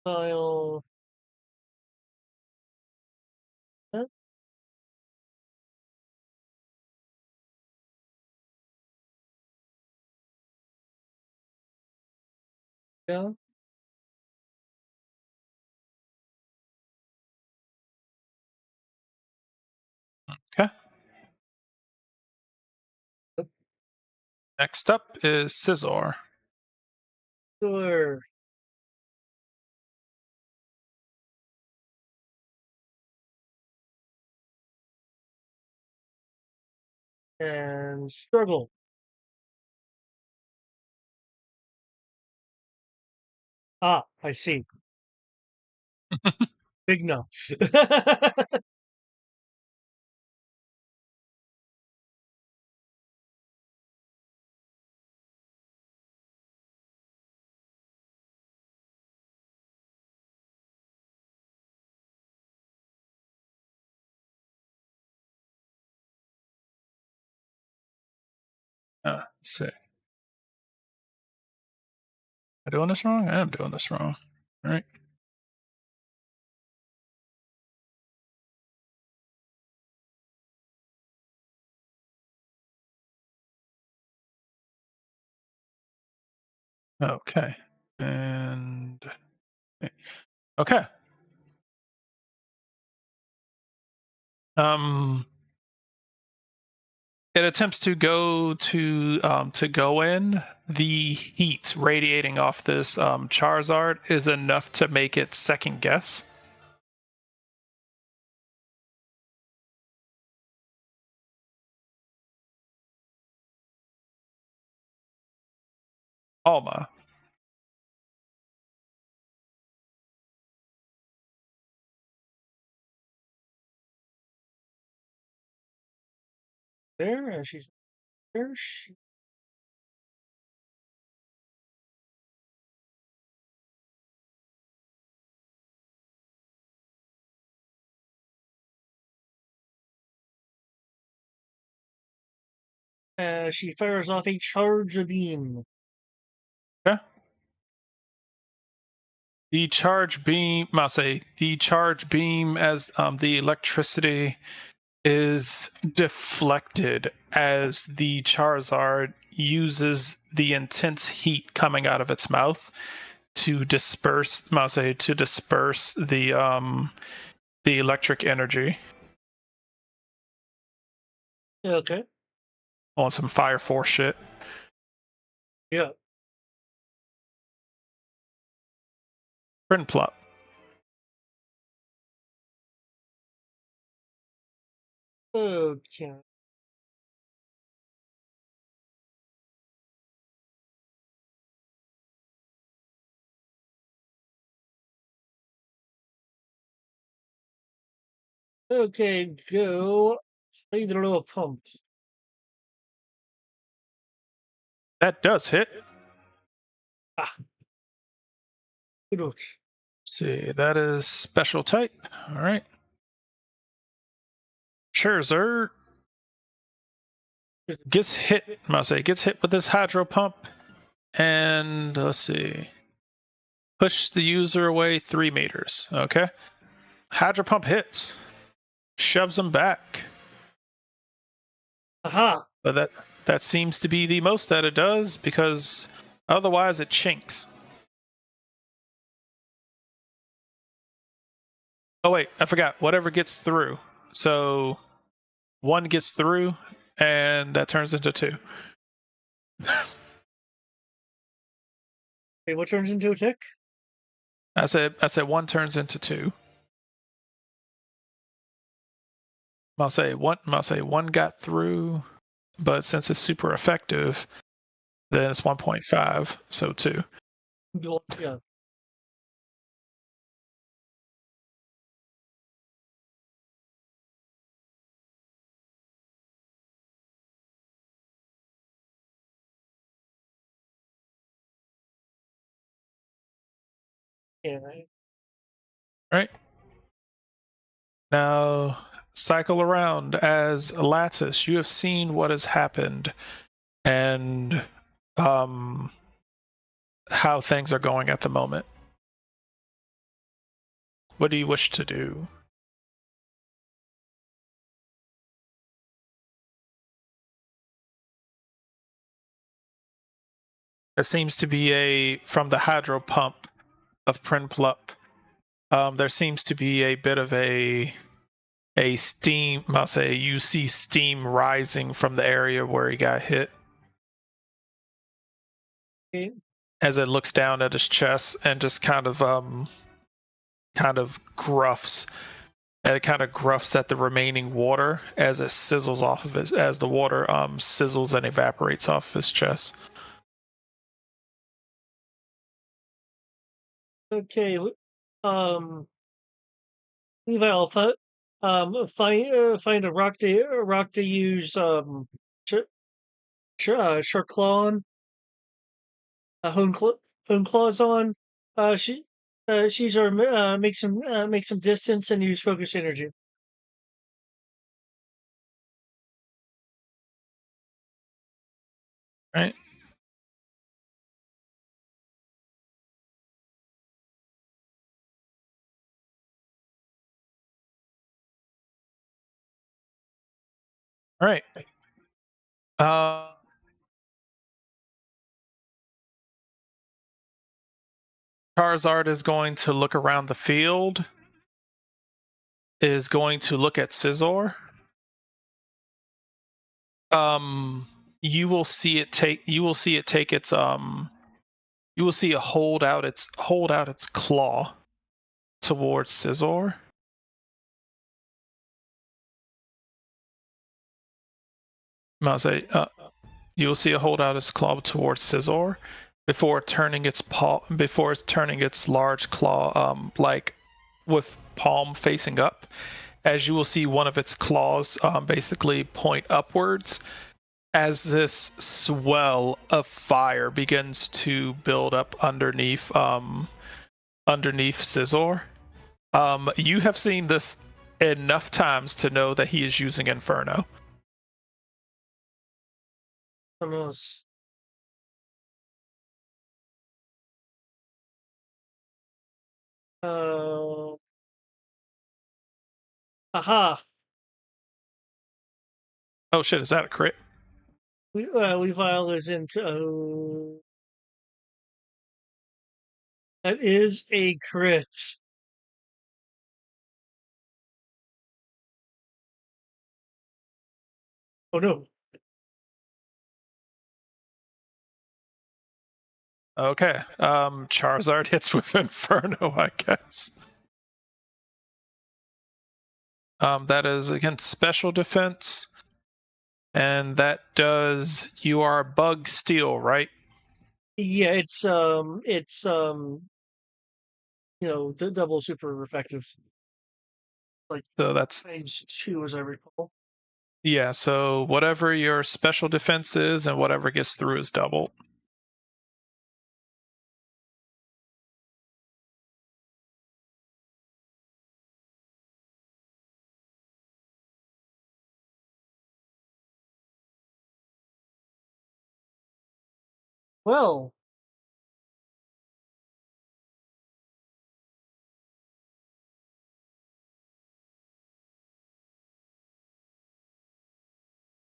I'll. Huh? Yeah. Okay. Next up is Scizor. Sure. And struggle. Ah, I see. Big no. Let's see. Am I doing this wrong? I am doing this wrong. All right. Okay. And okay. It attempts to go in. The heat radiating off this Charizard is enough to make it second guess. Alma. There, she's there. She fires off a charge beam. Okay. The charge beam, the charge beam as the electricity is deflected as the Charizard uses the intense heat coming out of its mouth to disperse, the electric energy Okay. on some Fire Force shit. Yeah. Print plop. Okay. Okay, go. Either a pump. That does hit. Good. Let's see, that is special type. All right. Charizard gets hit. Gets hit with this hydro pump, and let's see, push the user away 3 meters. Okay. Hydro pump hits, shoves him back. Aha! But that seems to be the most that it does, because otherwise it chinks. Oh wait, I forgot. Whatever gets through. So 1 gets through, and that turns into 2. Wait, what turns into a tick? I said 1 turns into 2. I'll say 1 got through, but since it's super effective, then it's 1.5, so 2. Yeah. Yeah. Right. Now cycle around as Lattice. You have seen what has happened, and how things are going at the moment. What do you wish to do? It seems to be from the hydro pump of Prinplup. There seems to be a bit of a steam. You see steam rising from the area where he got hit. Okay. As it looks down at his chest and just kind of gruffs. And it kind of gruffs at the remaining water as it sizzles off of it, as the water sizzles and evaporates off his chest. Okay. Levi Alpha. Find a rock to use. Shark claw on. Hone claws on. She's our make some distance and use focus energy. Right. All right. Charizard is going to look around the field. is going to look at Scizor. You will see it take its you will see it hold out its claw towards Scizor. I'll say, you will see it hold out its claw towards Scizor before turning its large claw, like with palm facing up. As you will see one of its claws basically point upwards as this swell of fire begins to build up underneath Scizor. You have seen this enough times to know that he is using Inferno. Vamos. Aha! Oh shit, is that a crit? Weavile is into. That is a crit. Oh no. Okay. Charizard hits with Inferno, I guess. That is against special defense. And that does, you are bug steel, right? Yeah, it's double super effective. Like, So that's times 2 as I recall. Yeah, so whatever your special defense is and whatever gets through is double. Well,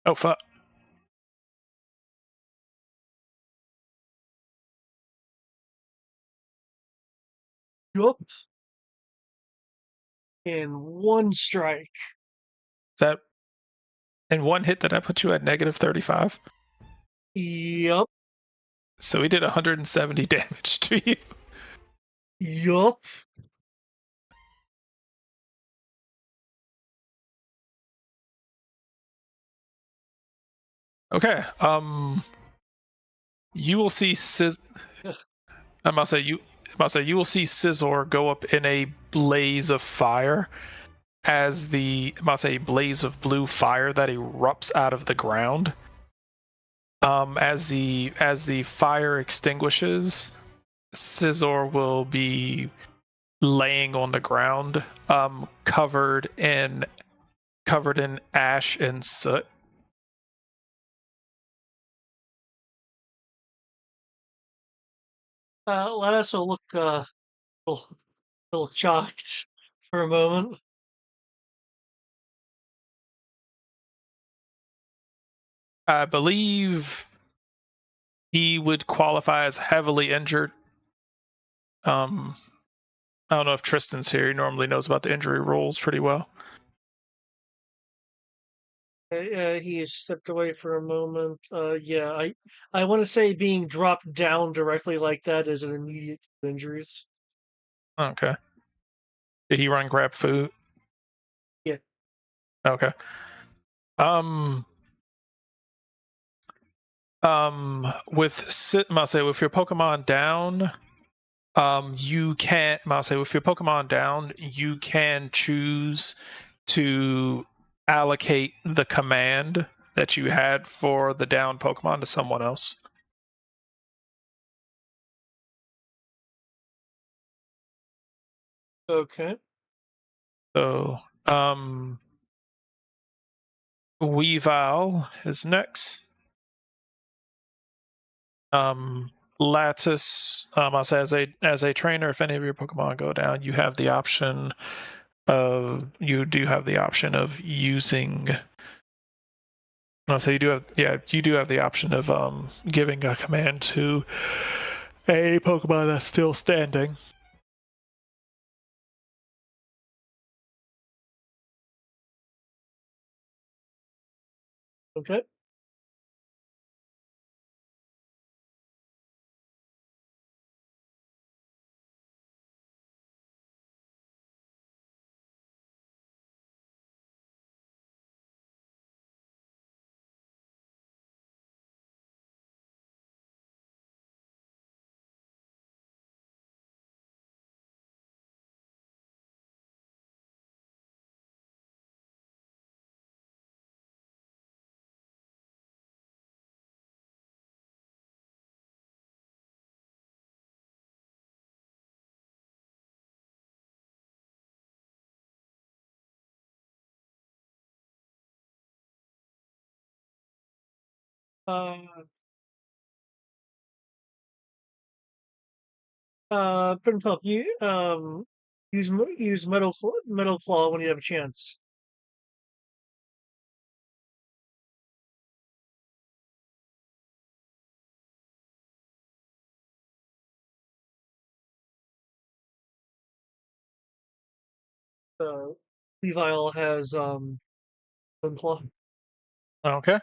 Oh fuck. yup. In one strike. Is that in one hit that I put you at -35? Yup. So he did 170 damage to you. Yup. Okay. You will see I'm about to say you will see Scizor go up in a blaze of fire as blaze of blue fire that erupts out of the ground. As the fire extinguishes, Scizor will be laying on the ground, covered in ash and soot. Let us look little shocked for a moment. I believe he would qualify as heavily injured. I don't know if Tristan's here. He normally knows about the injury rules pretty well. He stepped away for a moment. Yeah, I want to say being dropped down directly like that is an immediate injuries. Okay. Did he run grab food? Yeah. Okay. With your Pokemon down, you can with your Pokemon down, you can choose to allocate the command that you had for the down Pokemon to someone else. Okay. So, Weavile is next. Lattice, I'll say as a trainer, if any of your Pokemon go down, you have the option of using. No, so you do have the option of giving a command to a Pokemon that's still standing. Okay. Prince, you use metal claw when you have a chance. Levi has bone claw. Okay.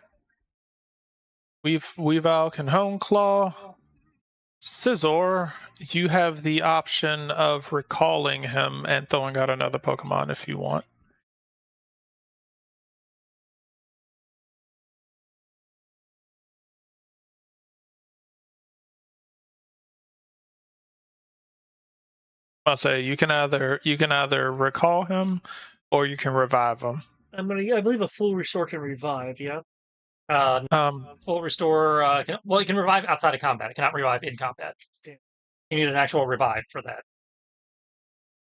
Weavile can hone claw. Scizor, you have the option of recalling him and throwing out another Pokemon if you want. I'll say you can either recall him or you can revive him. I believe a full restore can revive. Yeah. Full restore. It can revive outside of combat. It cannot revive in combat. Damn. You need an actual revive for that.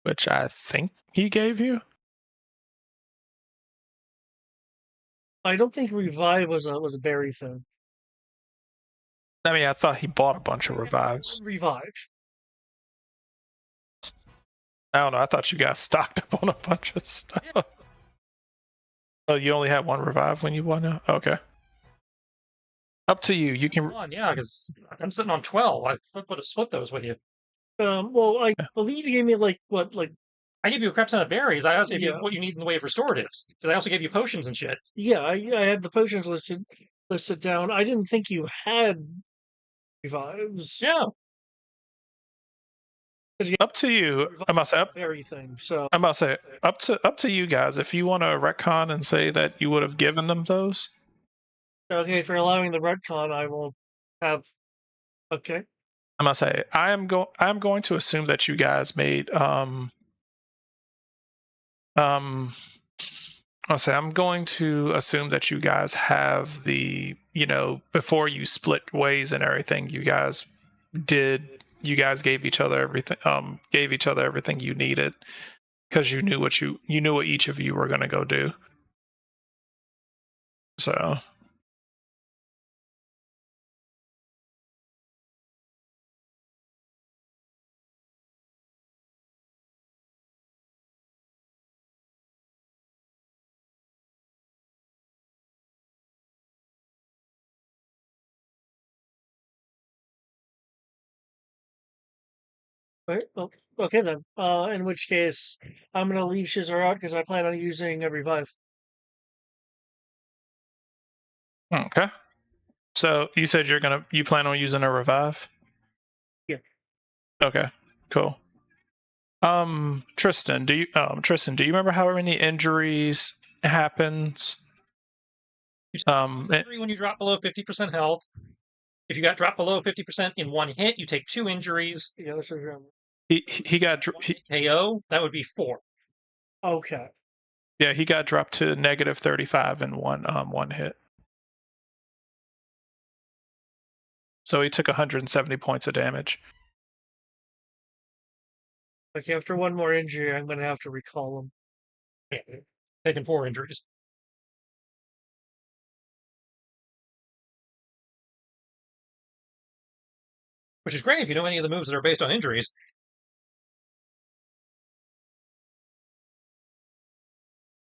Which I think he gave you. I don't think revive was a berry thing. I mean, I thought he bought a bunch of revives. Revive. I don't know. I thought you guys stocked up on a bunch of stuff. Yeah. Oh, you only had one revive when you won now? Okay. Up to you. You can. Yeah, because I'm sitting on 12. I would have split those with you. Well, I believe you gave me like I gave you a crap ton of berries. I also gave you Yeah. what you need in the way of restoratives. Because I also gave you potions and shit. yeah, I had the potions listed down. I didn't think you had revives. Yeah. Up to you. I must say. Berry thing. So I must say. Up to you guys. If you want to retcon and say that you would have given them those. okay, for allowing the retcon, I will have. Okay. I must say. I'm going to assume that you guys made I'll say I'm going to assume that you guys have the, before you split ways and everything, you guys gave each other everything you needed because you knew what each of you were going to go do. So Right. Well, okay then. In which case, I'm gonna leave Shizor out because I plan on using a revive. okay. So you said you plan on using a revive? Yeah. Okay. Cool. Tristan, do you remember how many injuries happens? Injury when you drop below 50% health. If you got dropped below 50% in one hit, you take 2 injuries. Yeah, this is he got KO. That would be 4. okay. Yeah, he got dropped to negative 35 in one hit. So he took 170 points of damage. Okay, after one more injury, I'm gonna have to recall him. Yeah, taking 4 injuries. Which is great if you know any of the moves that are based on injuries.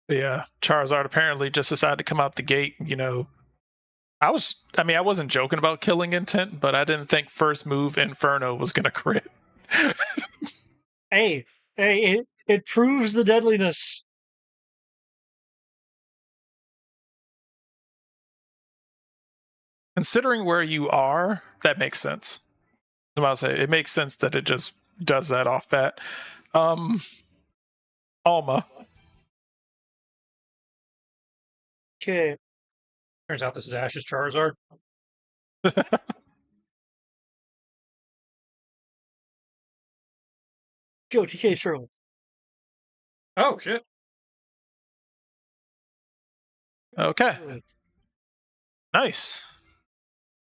Yeah, Charizard apparently just decided to come out the gate. I wasn't joking about killing intent, but I didn't think first move Inferno was gonna crit. Hey, it proves the deadliness. Considering where you are, that makes sense. I'm about to say it makes sense that it just does that off bat. Alma. Okay. Turns out this is Ash's Charizard. Go TK throw. Oh shit! Okay. Nice.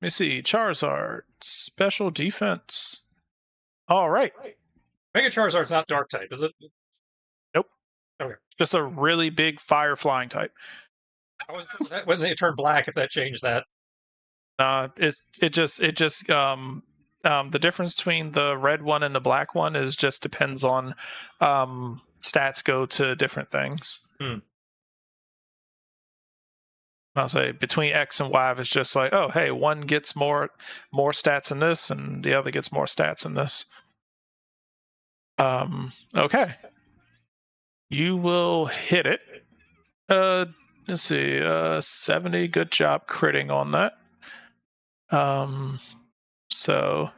Let me see. Charizard. Special defense. All right. Mega Charizard's not Dark type, is it? Nope. Okay. Just a really big fire flying type. When they turn black, if that changed that. It just the difference between the red one and the black one is just depends on stats go to different things. I'll say between X and Y, it's just like, oh, hey, one gets more stats in this, and the other gets more stats in this. Okay, you will hit it. Let's see, 70. Good job critting on that. So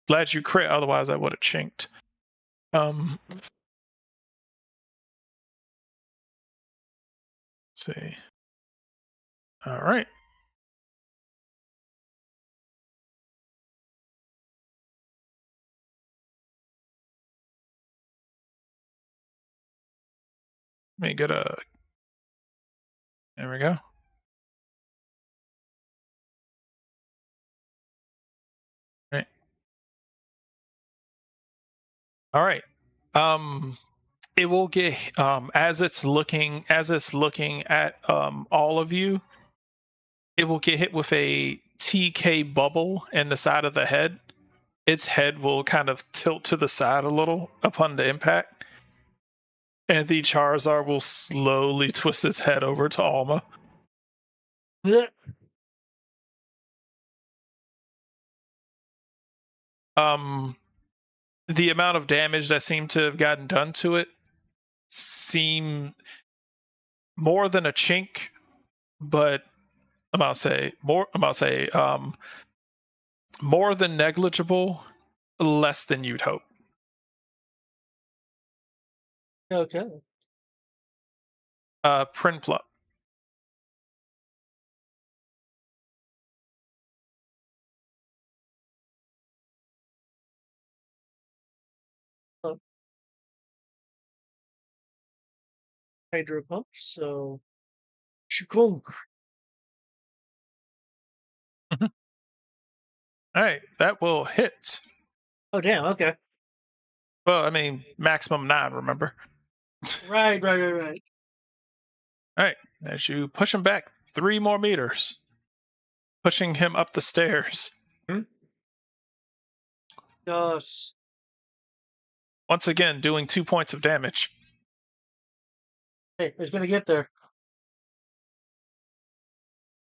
glad you crit. Otherwise, I would have chinked. Let's see. All right. Let me get a. There we go. Right. All right. It will get as it's looking at all of you. It will get hit with a TK bubble in the side of the head. Its head will kind of tilt to the side a little upon the impact, and the Charizard will slowly twist its head over to Alma. The amount of damage that seemed to have gotten done to it seem more than a chink, but I'm about to say more than negligible, less than you'd hope. Okay. Prinplup. Hydro Pump, so Shukunk. All right, that will hit. Oh damn, okay. Well, I mean, maximum 9, remember? Right. All right, as you push him back 3 more meters, pushing him up the stairs. Yes. Once again, doing 2 points of damage. Hey, it's gonna get there.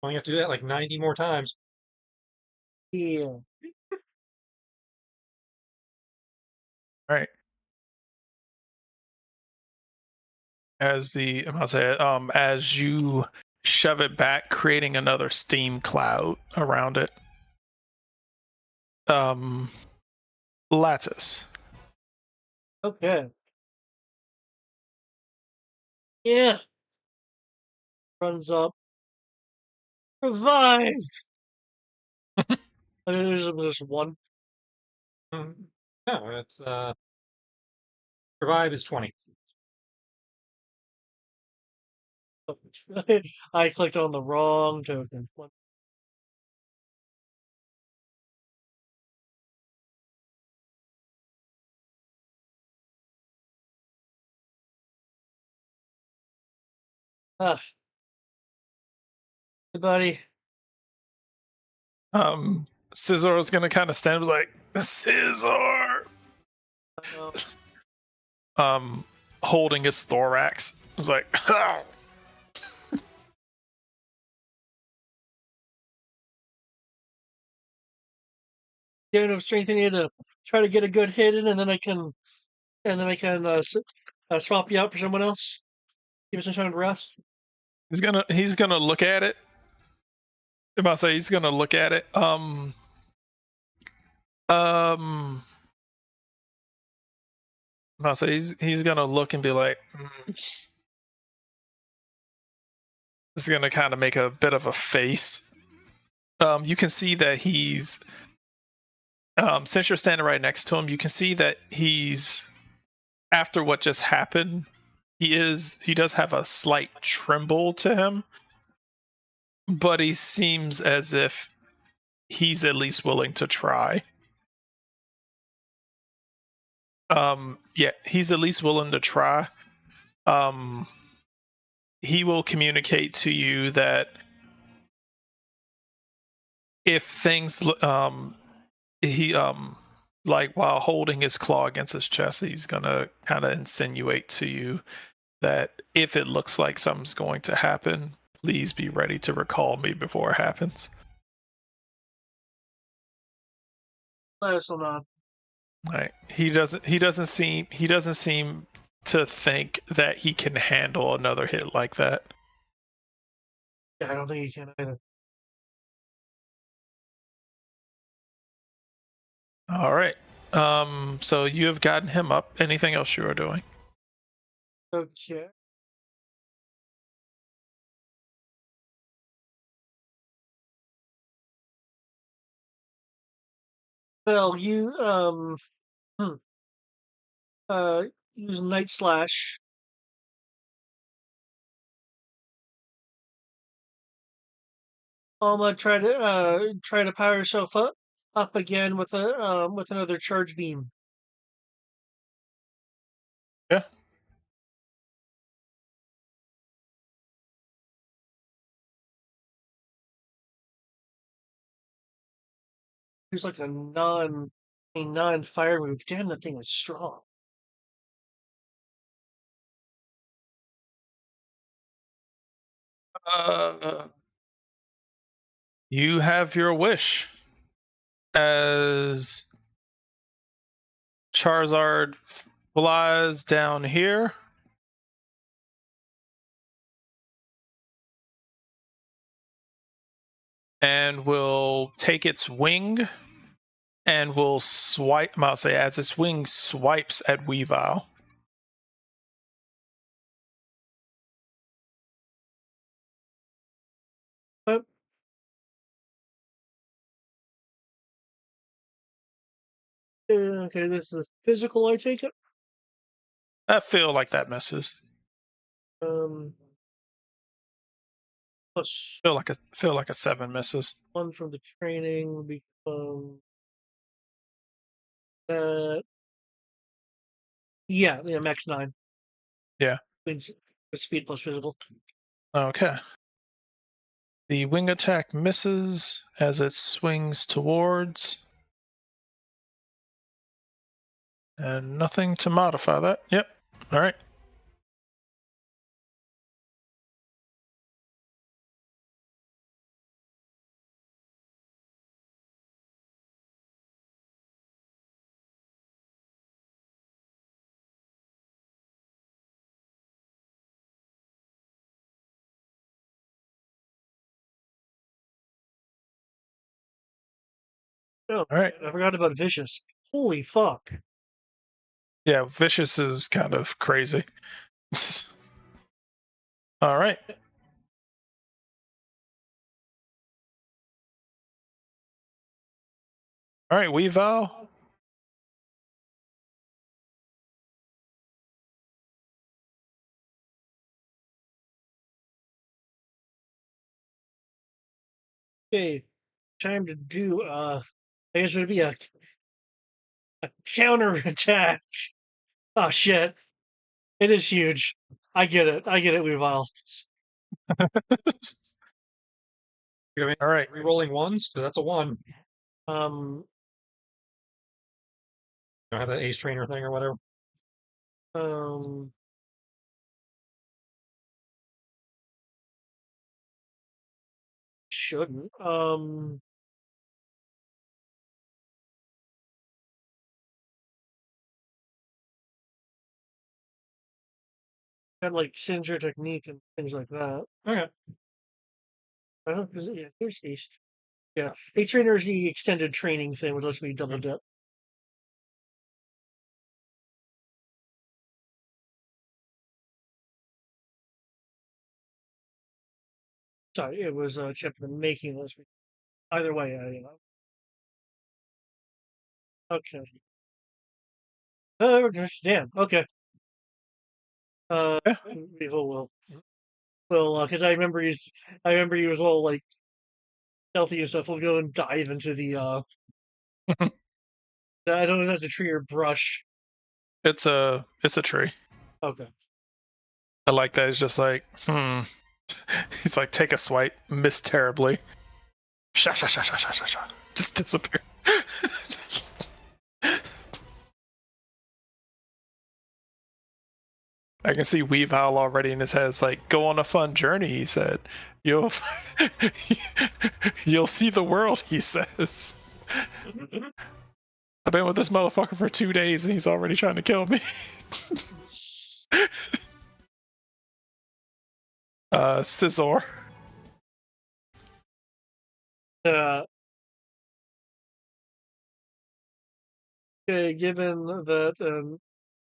Well, you have to do that like 90 more times. Yeah. All right. As as you shove it back, creating another steam cloud around it. Lattice. Okay. Yeah. Runs up. Revive. I mean, there's just one. No, it's survive is 20. I clicked on the wrong token. Ah. Hey, buddy. Scizor is gonna kind of stand like Scizor. Holding his thorax. I was like, oh. Get enough strength in you to try to get a good hit in, and then I can swap you out for someone else. Give us some time to rest. He's gonna look at it, I'm about to say he's gonna look at it. I'm about to say he's gonna look and be like, He's gonna kind of make a bit of a face. You can see that he's since you're standing right next to him, you can see that he's after what just happened. He does have a slight tremble to him, but he seems as if he's at least willing to try. Yeah, he's at least willing to try. He will communicate to you that if things he like while holding his claw against his chest, he's gonna kind of insinuate to you that if it looks like something's going to happen, please be ready to recall me before it happens. Let us know. Right. He doesn't seem to think that he can handle another hit like that. Yeah, I don't think he can either. All right. So you have gotten him up. Anything else you are doing? Okay. Well, you hmm, uh use Night Slash. Try to power yourself up again with another charge beam. Yeah. Use like a non fire move. Damn, that thing is strong. Uh, you have your wish. As Charizard flies down here. And will take its wing and will swipe. I'll say as its wing swipes at Weavile. But, okay, this is physical. I take it. I feel like that misses. Um, plus Feel like a 7 misses. 1 from the training become that. Yeah, max 9. Yeah. Means speed plus physical. Okay. The wing attack misses as it swings towards. And nothing to modify that. Yep. All right. Oh, All right. I forgot about Vicious. Holy fuck. Yeah, Vicious is kind of crazy. All right. All right, Weavile. Okay, time to do I guess it'd be a counter attack. Oh shit. It is huge. I get it. Weavile. All right. Re-rolling ones, because that's a 1. Um I have that ace trainer thing or whatever. um shouldn't. Got like signature technique and things like that. Okay. I don't know, yeah, there's East. Yeah, A trainer is the extended training thing, which lets me double dip. Sorry, it was a chip in the making last week. Either way, okay. Damn. Okay. Yeah. Well, because I remember he was all like stealthy and stuff. We'll go and dive into the. I don't know if that's a tree or brush. It's a tree. Okay. I like that. It's just like, He's like, take a swipe, miss terribly. Sha sha sha sha sha sha sha. Just disappear. I can see Weavile already in his head. It's like, go on a fun journey, he said. You'll you'll see the world, he says. I've been with this motherfucker for 2 days and he's already trying to kill me. Scizor. Okay, given that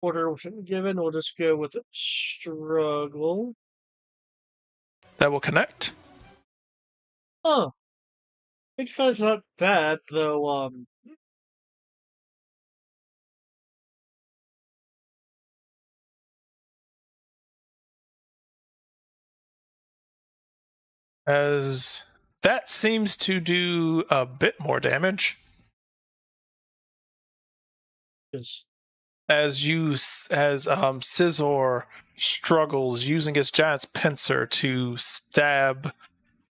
order given, we'll just go with struggle. That will connect. Huh. It's not bad though. As that seems to do a bit more damage. Yes. As Scizor struggles using his giant's pincer to stab,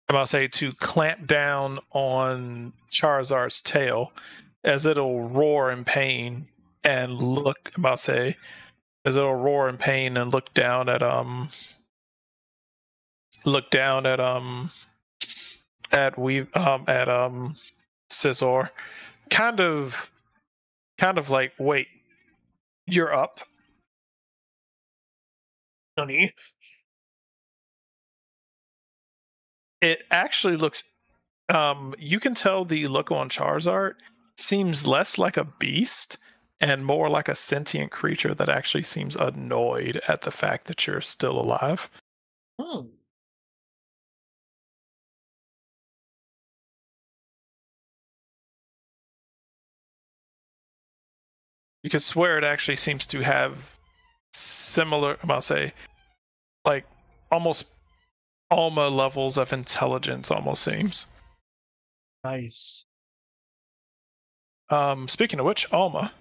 I'm gonna say to clamp down on Charizard's tail, as it'll roar in pain and look. I'm gonna say as it'll roar in pain and look down at Scizor, kind of like, wait, you're up. Funny. It actually looks. You can tell the look on Charizard seems less like a beast and more like a sentient creature that actually seems annoyed at the fact that you're still alive. Hmm. You can swear it actually seems to have similar, I'll say, like almost Alma levels of intelligence, almost seems. Nice. Speaking of which, Alma.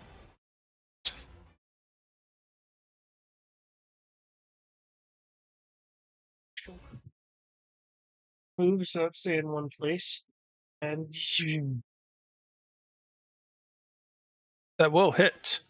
Moves not stay in one place. And That will hit.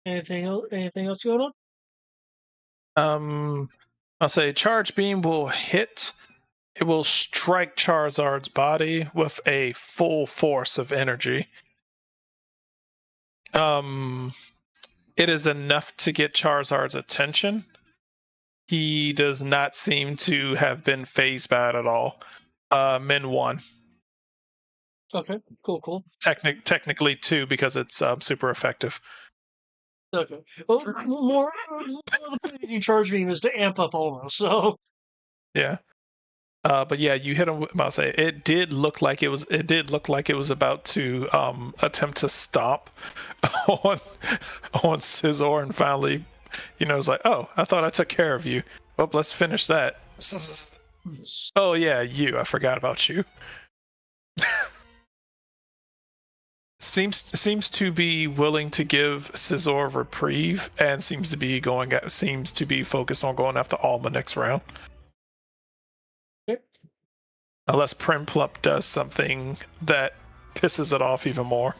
anything else? Anything else going on? I'll say charge beam will hit. It will strike Charizard's body with a full force of energy. It is enough to get Charizard's attention. He does not seem to have been phased by it at all. Min 1. Okay, cool. Technically 2 because it's super effective. Okay. Well, more using charge beam is to amp up almost. So Yeah. But yeah, you hit him. I'll say it did look like it was. It did look like it was about to attempt to stop on Scizor, and finally, it's like, oh, I thought I took care of you. Well, let's finish that. Oh yeah, you. I forgot about you. Seems to be willing to give Scizor a reprieve, and seems to be focused on going after Alma next round. Yep. Unless Primplup does something that pisses it off even more.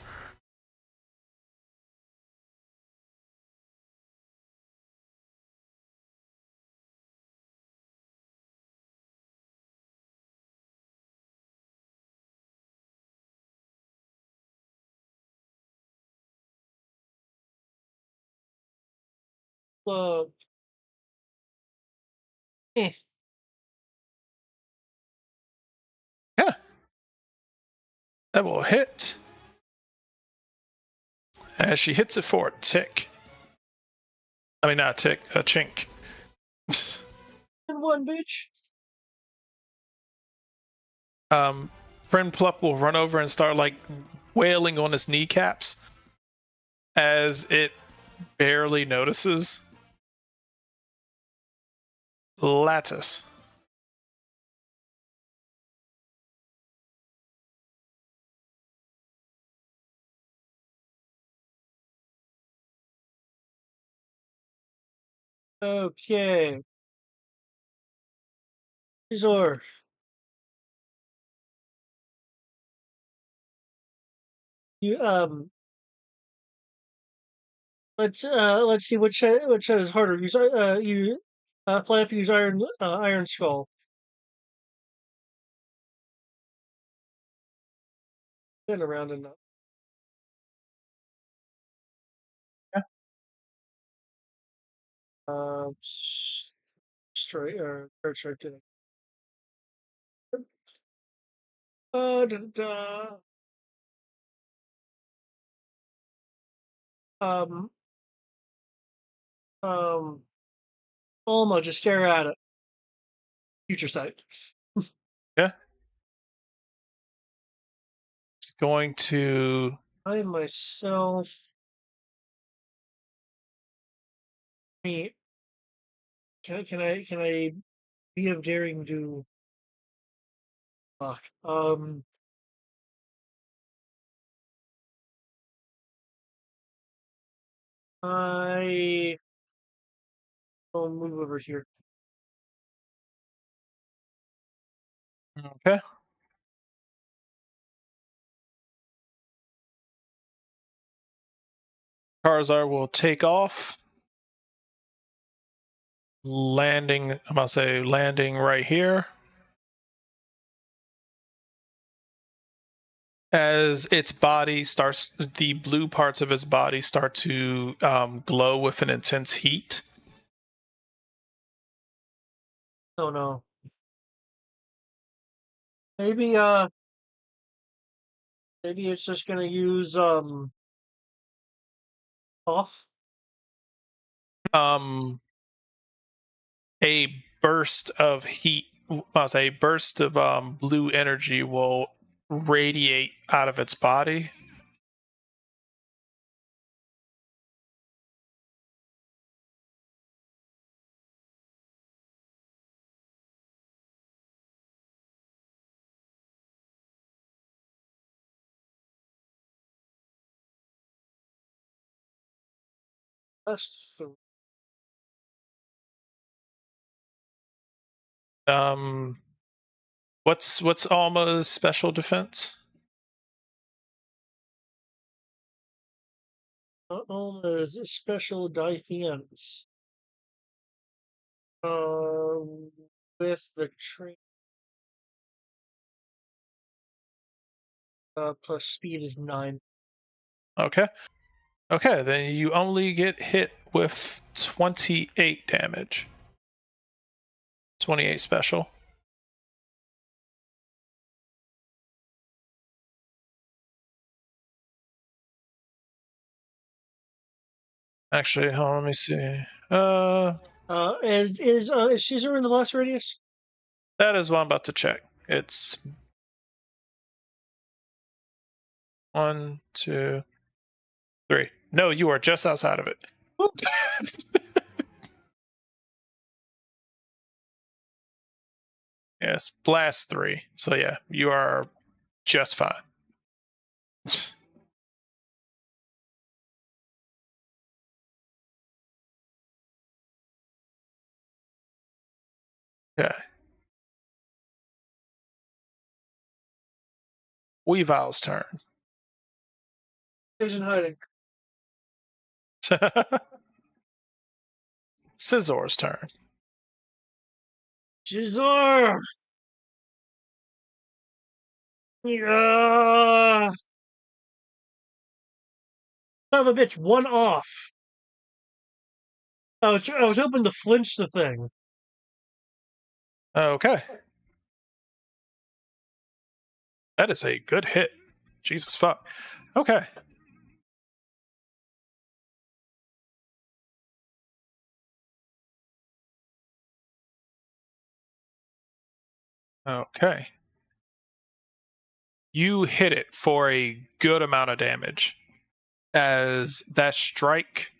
Uh, eh. Yeah. That will hit. As she hits it for a tick. I mean, not a tick, a chink. And one, bitch. Primplup will run over and start like wailing on his kneecaps as it barely notices. Lattice. Okay. Scizor. You let's see which is harder. Fly up. Use Iron Skull. Been around enough. Yeah. Straight or straight to da, da. Um um Alma, just stare at it. Future sight. Yeah. It's going to. I myself. Me. Can I be of daring do? Fuck. I will move over here. Okay. Charizard will take off. Landing, I'm about to say landing right here. As its body starts, the blue parts of its body start to glow with an intense heat. Oh no. Maybe maybe it's just gonna use off. Um, a burst of heat, I'll say a burst of blue energy will radiate out of its body. Best. Um, what's Alma's special defense? Alma's special defense. With the train. Plus speed is 9. Okay. Okay, then you only get hit with 28 damage. 28 special. Actually, hold on, let me see. Is Caesar in the blast radius? That is what I'm about to check. It's 1, 2, 3. No, you are just outside of it. Yes, blast 3. So yeah, you are just fine. Okay. Weavile's turn. He's in hiding. Scissor's turn. Scizor! Yeah! Son of a bitch, one off. I was hoping to flinch the thing. Okay. That is a good hit. Jesus fuck. Okay. Okay. You hit it for a good amount of damage. As that strike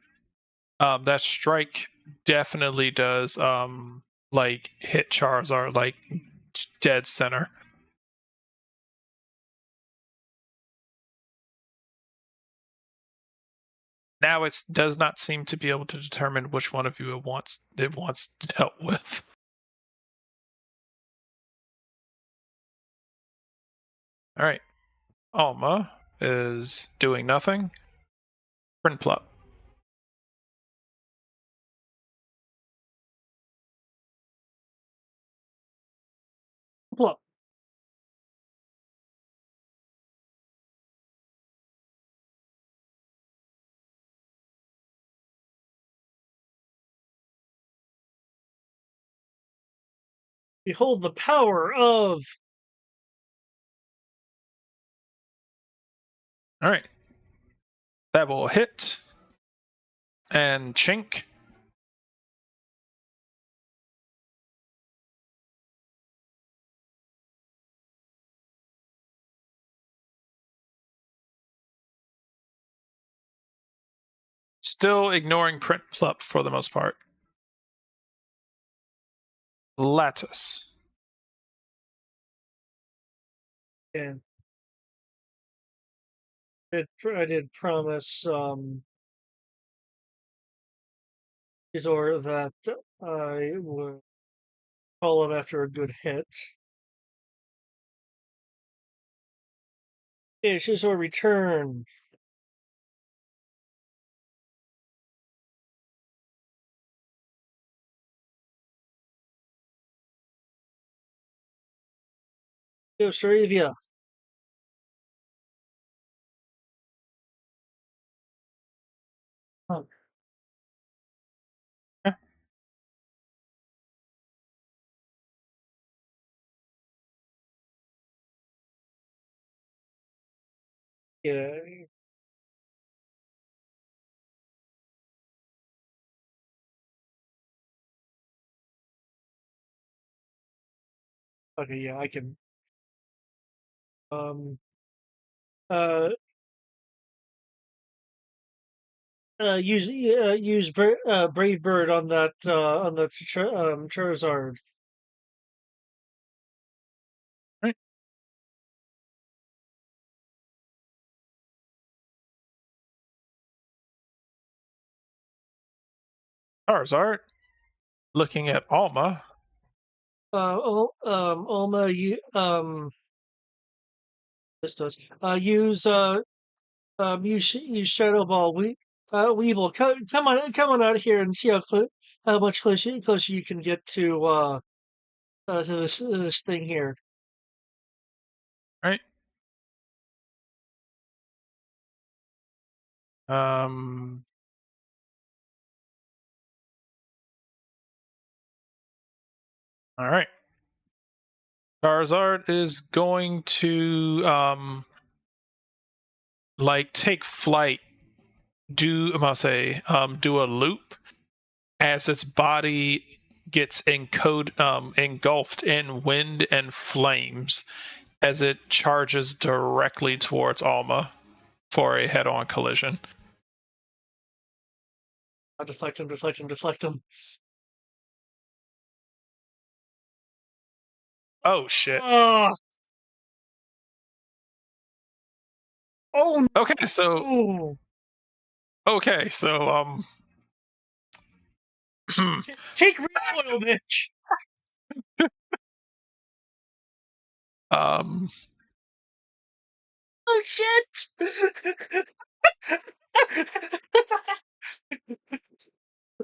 definitely does like hit Charizard like dead center. Now it does not seem to be able to determine which one of you it wants dealt with. All right. Alma is doing nothing. Prinplup. Plop. Behold the power of. All right. That will hit. And Chink. Still ignoring Prinplup for the most part. Lattice. And I did promise Scizor that I would call him after a good hit. Okay, Scizor return. Yo, Saravia. Oh, Yeah. yeah. Okay, yeah, I can. Um. Uh. Use Brave Bird on that Charizard. Right. Charizard. Looking at Alma. Alma, this does. Use Shadow Ball. Weevil, come on out here and see how much closer you can get to this thing here. Right. Um. All right. Charizard is going to like take flight. Do a loop as its body gets engulfed in wind and flames as it charges directly towards Alma for a head-on collision. I'll deflect him, deflect him, deflect him. Oh shit. Oh no! Okay, so Take recoil, bitch! um Oh shit!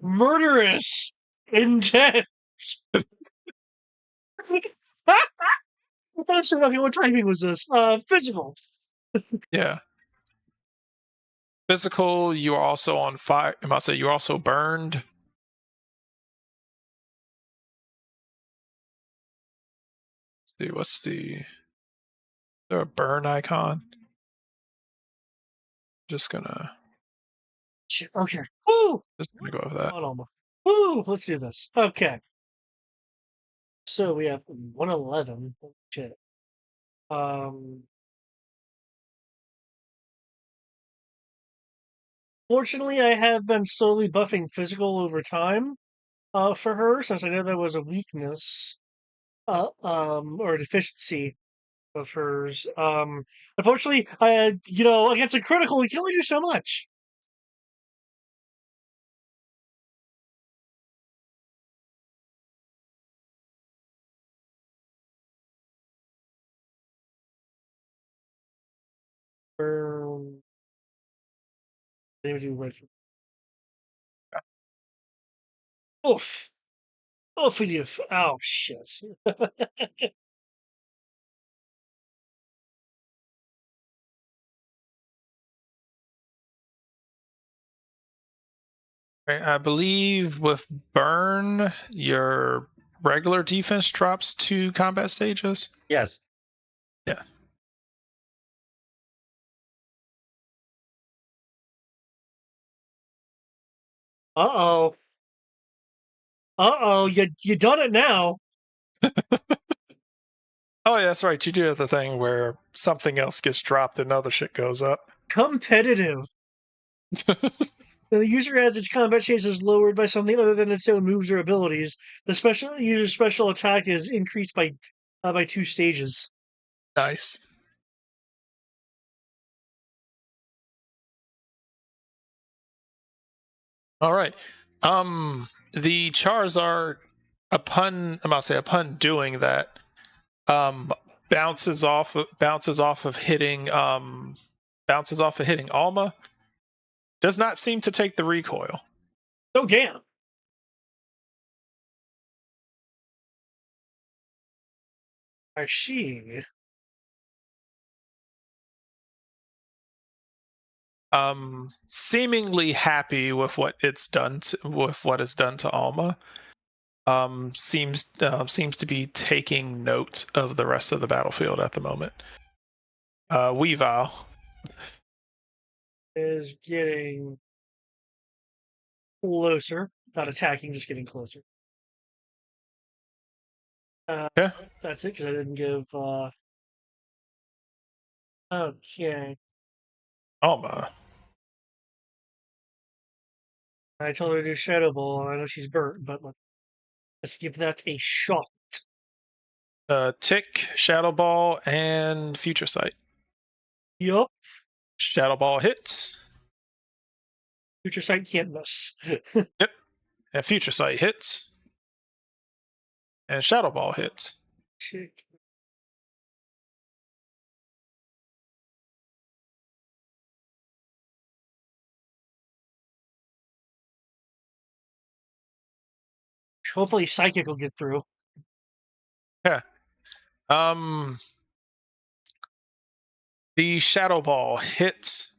Murderous, intense. Actually, okay, what timing was this? Physical. yeah. Physical, you are also on fire. I must say you're also burned. Let's see, what's is there a burn icon? Just gonna Okay. Woo! go with that. Hold on. Woo! Let's do this. Okay. So we have 111. Shit. Fortunately, I have been slowly buffing physical over time for her, since I know that was a weakness or a deficiency of hers. Unfortunately, against a critical, you can only do so much. They would do right. Oof. Oof, you. Oh, shit. Right, I believe with burn, your regular defense drops to combat stages. Yes. Yeah. Uh-oh. Uh-oh, you done it now. Oh yeah, that's right. You do have the thing where something else gets dropped and other shit goes up. Competitive. The user has its combat chances lowered by something other than its own moves or abilities. The user's special attack is increased by 2 stages. Nice. All right. The Charizard, upon doing that, bounces off of hitting Alma. Does not seem to take the recoil. Oh damn. I see. Seemingly happy with what it's done to Alma. Seems to be taking note of the rest of the battlefield at the moment. Weavile Is getting closer. Not attacking, just getting closer. Okay. That's it, because I didn't give okay. Alma. I told her to do Shadow Ball. I know she's burnt, but let's give that a shot. Tick, Shadow Ball, and Future Sight. Yup. Shadow Ball hits. Future Sight can't miss. Yep. And Future Sight hits. And Shadow Ball hits. Tick. Hopefully Psychic will get through. Yeah. The Shadow Ball hits.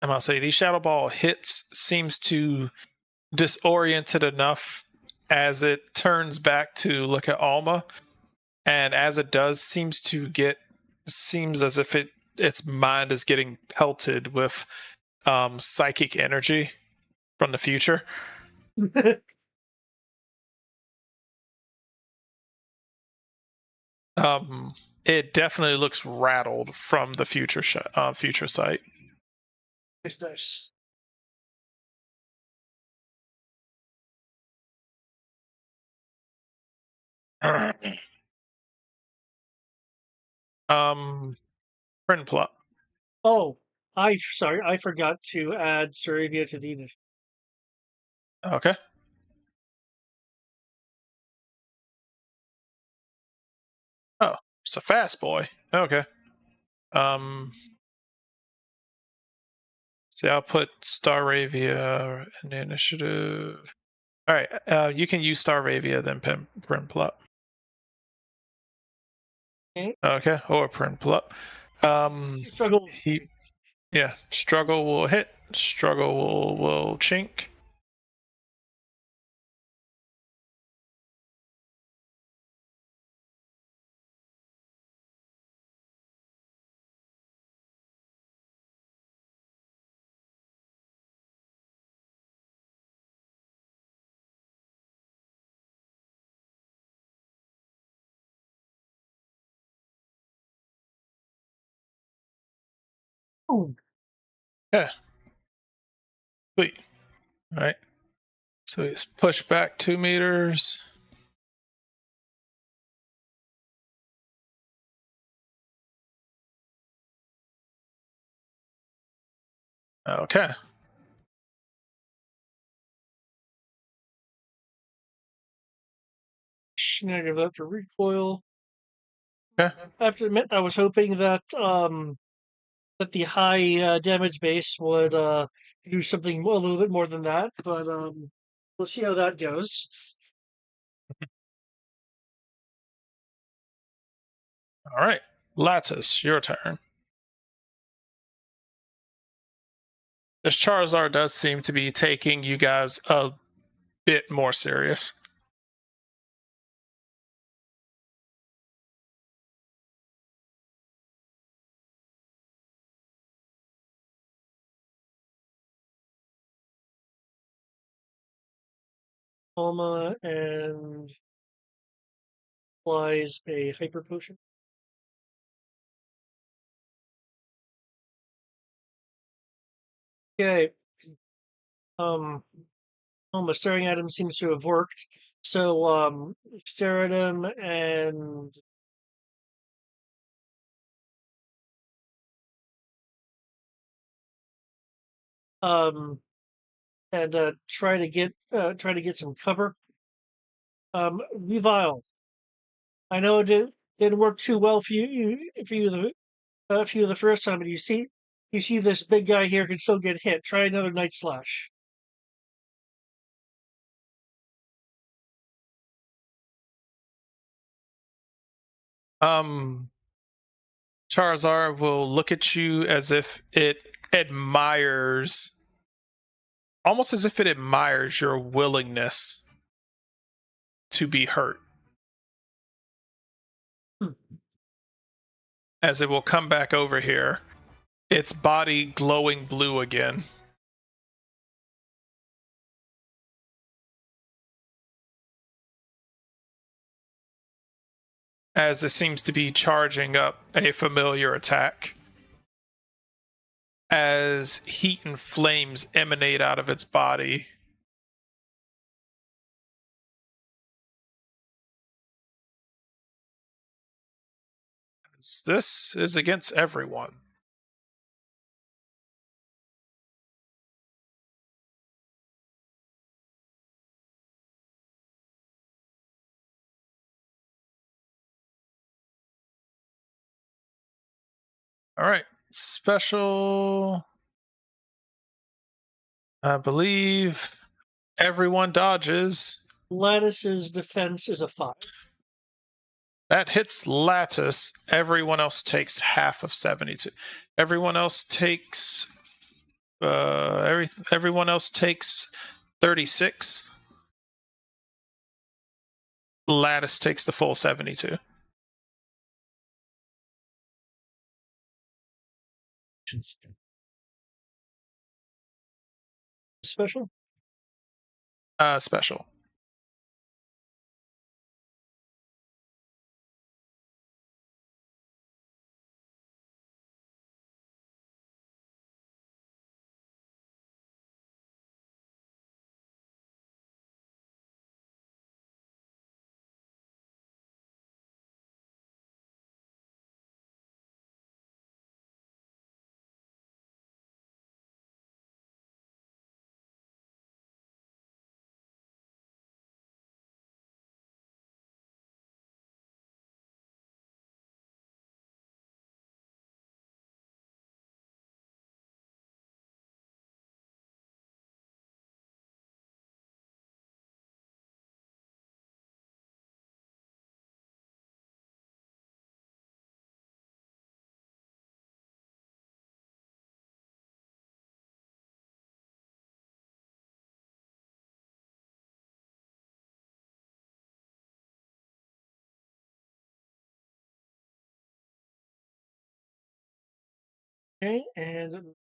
And I'll say the Shadow Ball hits seems to disoriented enough as it turns back to look at Alma, and as it does, seems as if its mind is getting pelted with psychic energy from the future. It definitely looks rattled from the future sight. Nice, nice. Print plot. Oh, sorry, I forgot to add Saravia to the initiative. Okay. Oh, it's a fast boy. Okay. See, I'll put Staravia in the initiative. All right. You can use Staravia then print plot. Okay, or print plot. Struggles. Struggle will hit. Struggle will chink. Oh, Yeah. Sweet. All right. So he's pushed back 2 meters. Okay. negative after recoil. Okay. I have to admit, I was hoping that the high damage base would do something a little bit more than that, but we'll see how that goes. All right. Lattice, your turn. This Charizard does seem to be taking you guys a bit more serious. Alma and applies a hyper potion. Okay. Alma staring at him seems to have worked. So stare at him and um try to get some cover. Revile. I know didn't work too well for you the first time, but you see this big guy here can still get hit. Try another Night Slash. Charizard will look at you as if it admires, almost as if it admires your willingness to be hurt. As it will come back over here, its body glowing blue again. As it seems to be charging up a familiar attack. As heat and flames emanate out of its body. This is against everyone. All right. Special. I believe everyone dodges. Lattice's defense is a 5. That hits Lattice. Everyone else takes half of 72. Everyone else takes everyone else takes 36. Lattice takes the full 72. Special. Special. Okay, and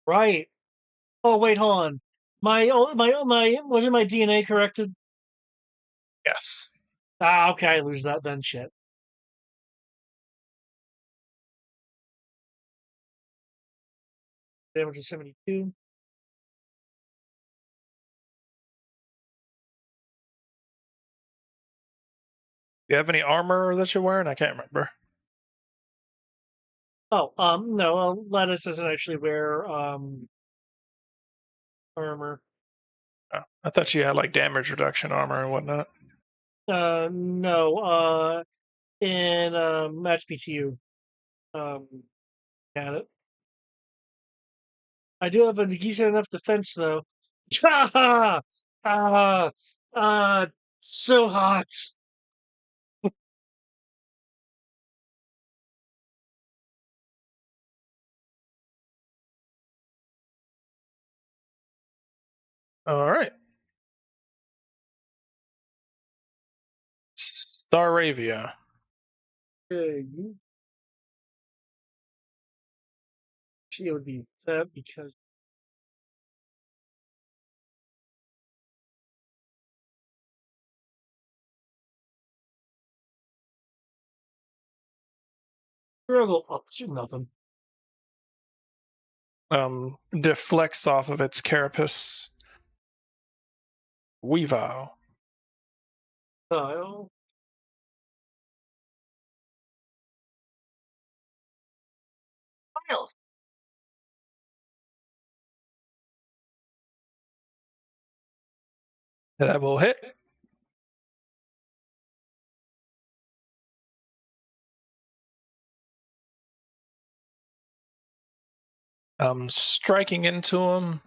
right. Oh wait, hold on. My wasn't my DNA corrected? Yes. Ah, okay, I lose that then. Shit. Damage is 72. You have any armor that you're wearing? I can't remember. Oh, no, Lettuce doesn't actually wear armor. Oh, I thought you had like damage reduction armor and whatnot. No, in Match BTU, got it. I do have a decent enough defense though. Ah, ah, so hot. All right. Staravia. Okay, actually, it would be that because struggle up to nothing. Deflects off of its carapace. Weavile. Style. Style. That will hit. Striking into him.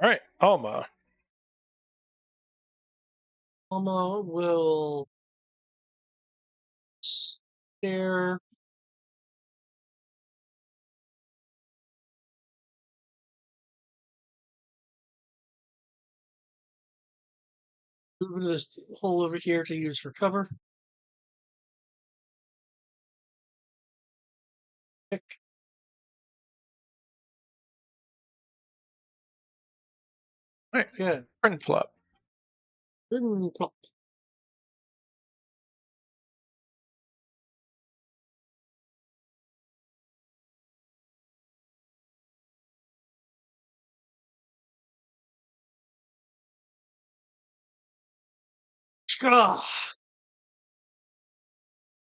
All right, Alma. Alma will stare. Move into this hole over here to use for cover. Pick. All right, Good. print flop. Plop.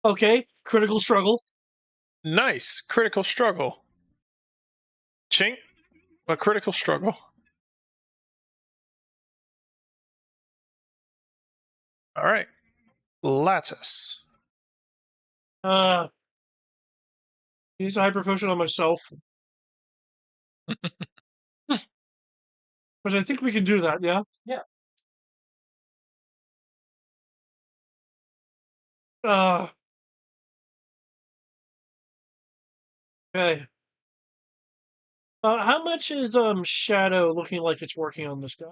Okay, critical struggle. Nice. Critical struggle. Chink, a critical struggle. All right. Lattice. Use a hyper potion on myself. But I think we can do that, yeah? Yeah. Okay. How much is Shadow looking like it's working on this guy?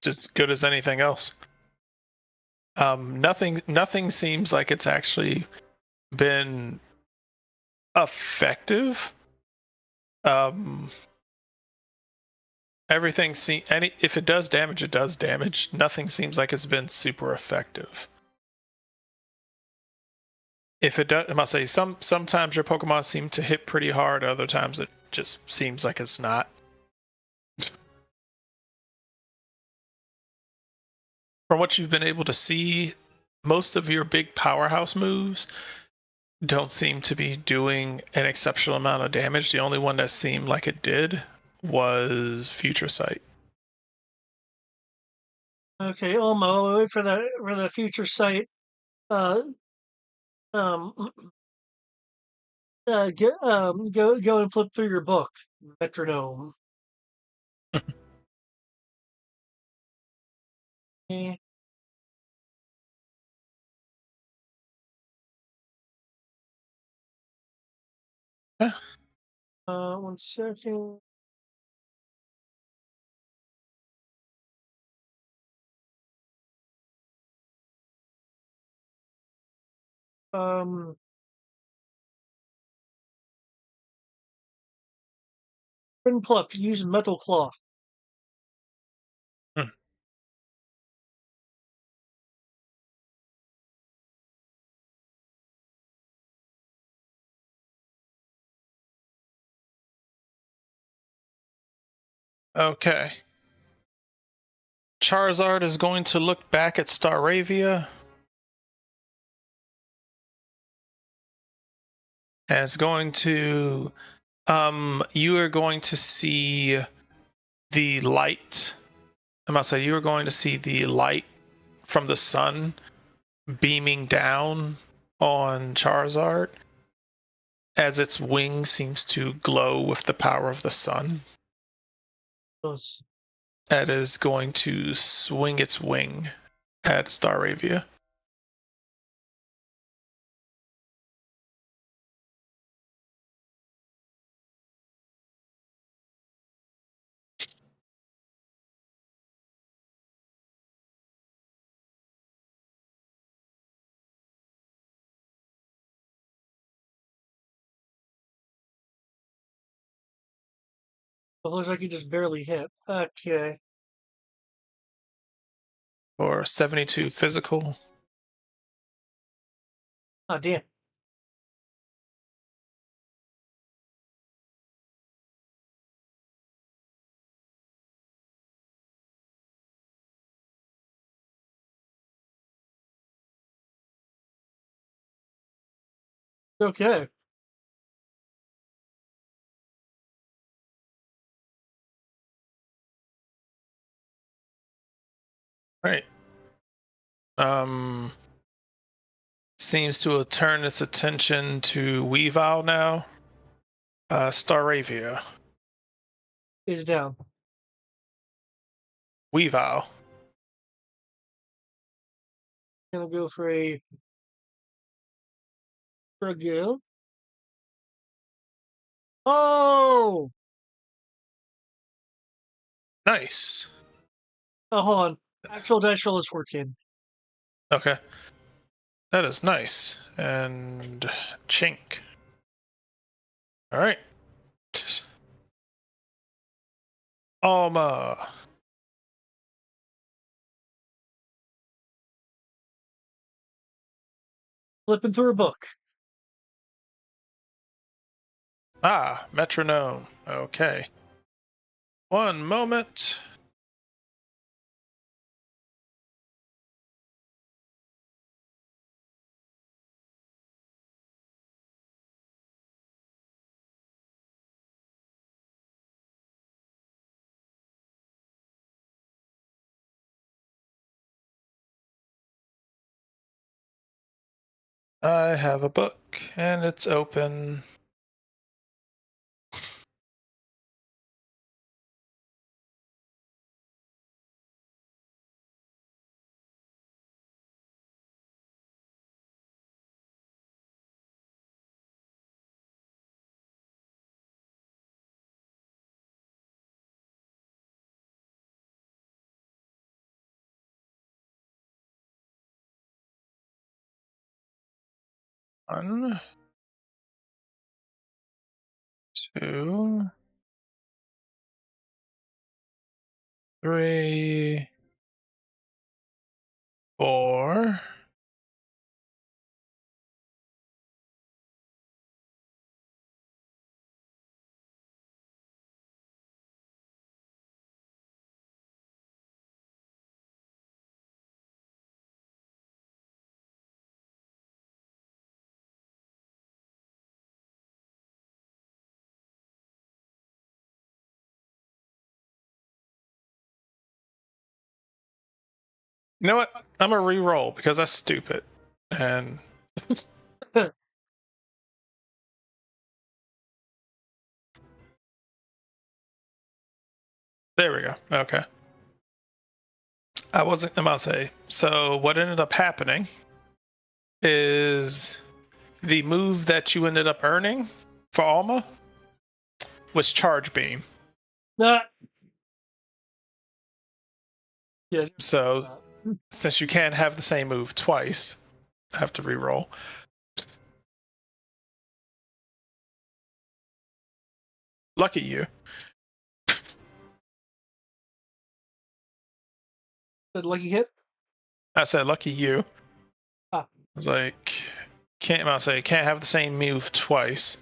Just good as anything else. Nothing seems like it's actually been effective. Everything if it does damage, it does damage. Nothing seems like it's been super effective. If it does, I must say, sometimes your Pokemon seem to hit pretty hard. Other times it just seems like it's not. From what you've been able to see, most of your big powerhouse moves don't seem to be doing an exceptional amount of damage. The only one that seemed like it did was Future Sight. Okay, Elmo, wait for the future sight. Uh, um, go and flip through your book, Metronome. Okay. 1 second. Twin pluck. Use metal claw. Okay. Charizard is going to look back at Staravia. And it's going to you are going to see the light. I must say you are going to see the light from the sun beaming down on Charizard as its wing seems to glow with the power of the sun. Yes. That is going to swing its wing at Staravia. It looks like you just barely hit. Okay. For 72 physical. Oh, damn. Okay. Right. Seems to have turned its attention to Weavile now. Staravia. Is down. Weavile. Gonna go for a go. Oh! Nice. Oh, hold on. Actual dice roll is 14. Okay. That is nice. And Chink. Alright. Alma. Flipping through a book. Ah, metronome. Okay. One moment. I have a book, and it's open. One, two, three, four. You know what? I'm gonna re-roll because that's stupid. And there we go. Okay. I wasn't about to say. So what ended up happening is the move that you ended up earning for Alma was Charge Beam. Nah. Yeah. So since you can't have the same move twice, I have to reroll. Lucky you. Said lucky hit. I said lucky you. Ah. I was like, can't have the same move twice.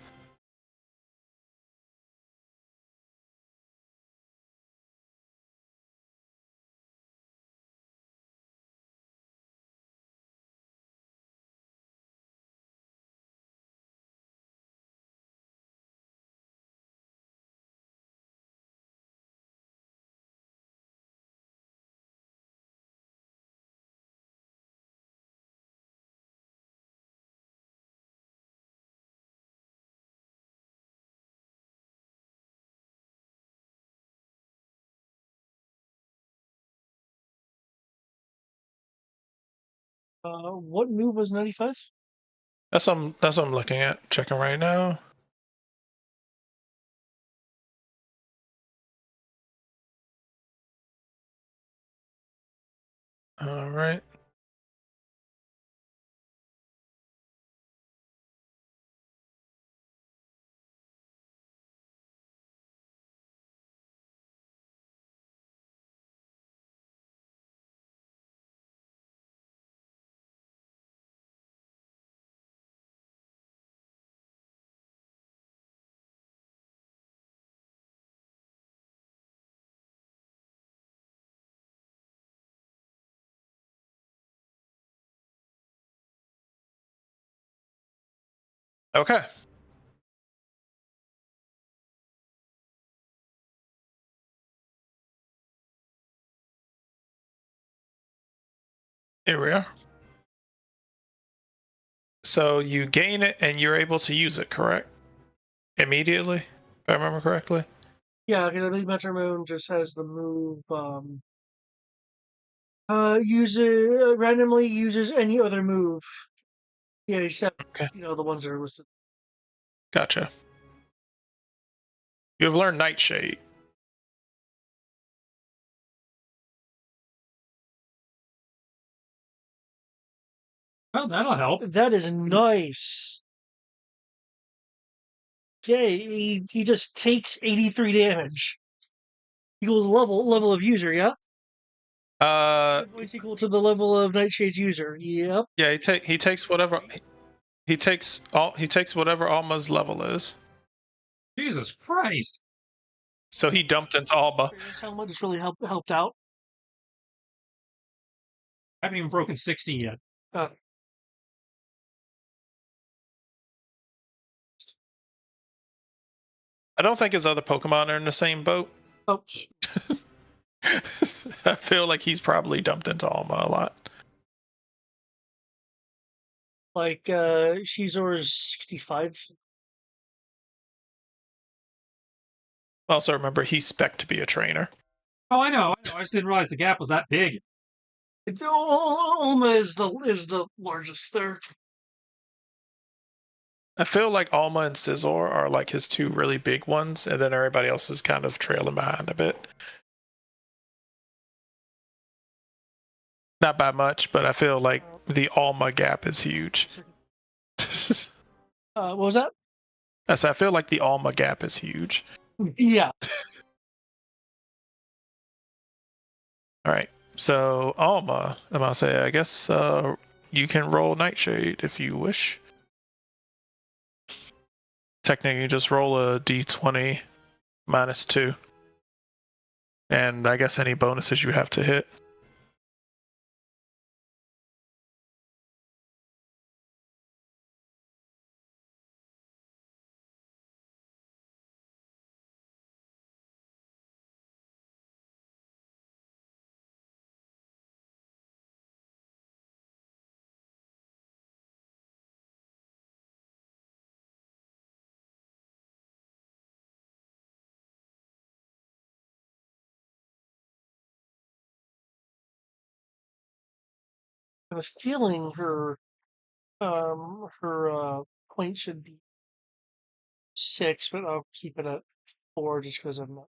What move was 95? That's what I'm looking at, checking right now. All right. Okay. Here we are. So you gain it and you're able to use it, correct? Immediately, if I remember correctly. Yeah, because I think Metro Moon just has the move. Randomly uses any other move. Yeah, except Okay. the ones that are listed. Gotcha. You have learned Nightshade. Well, that'll help. That is nice. Okay, he just takes 83 damage. Equals level of user, yeah? Points equal to the level of Nightshade's user. Yep. Yeah, he takes whatever whatever Alma's level is. Jesus Christ. So he dumped into Alma. How much it's really helped out. I haven't even broken 60 yet. I don't think his other Pokemon are in the same boat. Oh. I feel like he's probably dumped into Alma a lot. Like Shizor's 65. Also, remember he's spec'd to be a trainer. Oh, I know. I just didn't realize the gap was that big. Alma is the largest there. I feel like Alma and Scizor are like his two really big ones, and then everybody else is kind of trailing behind a bit. Not by much, but I feel like the Alma gap is huge. What was that? I feel like the Alma gap is huge. Yeah. All right. So Alma, I guess you can roll Nightshade if you wish. Technically, you just roll a d20 -2. And I guess any bonuses you have to hit. I have a feeling her point should be 6, but I'll keep it at 4 just because I'm not.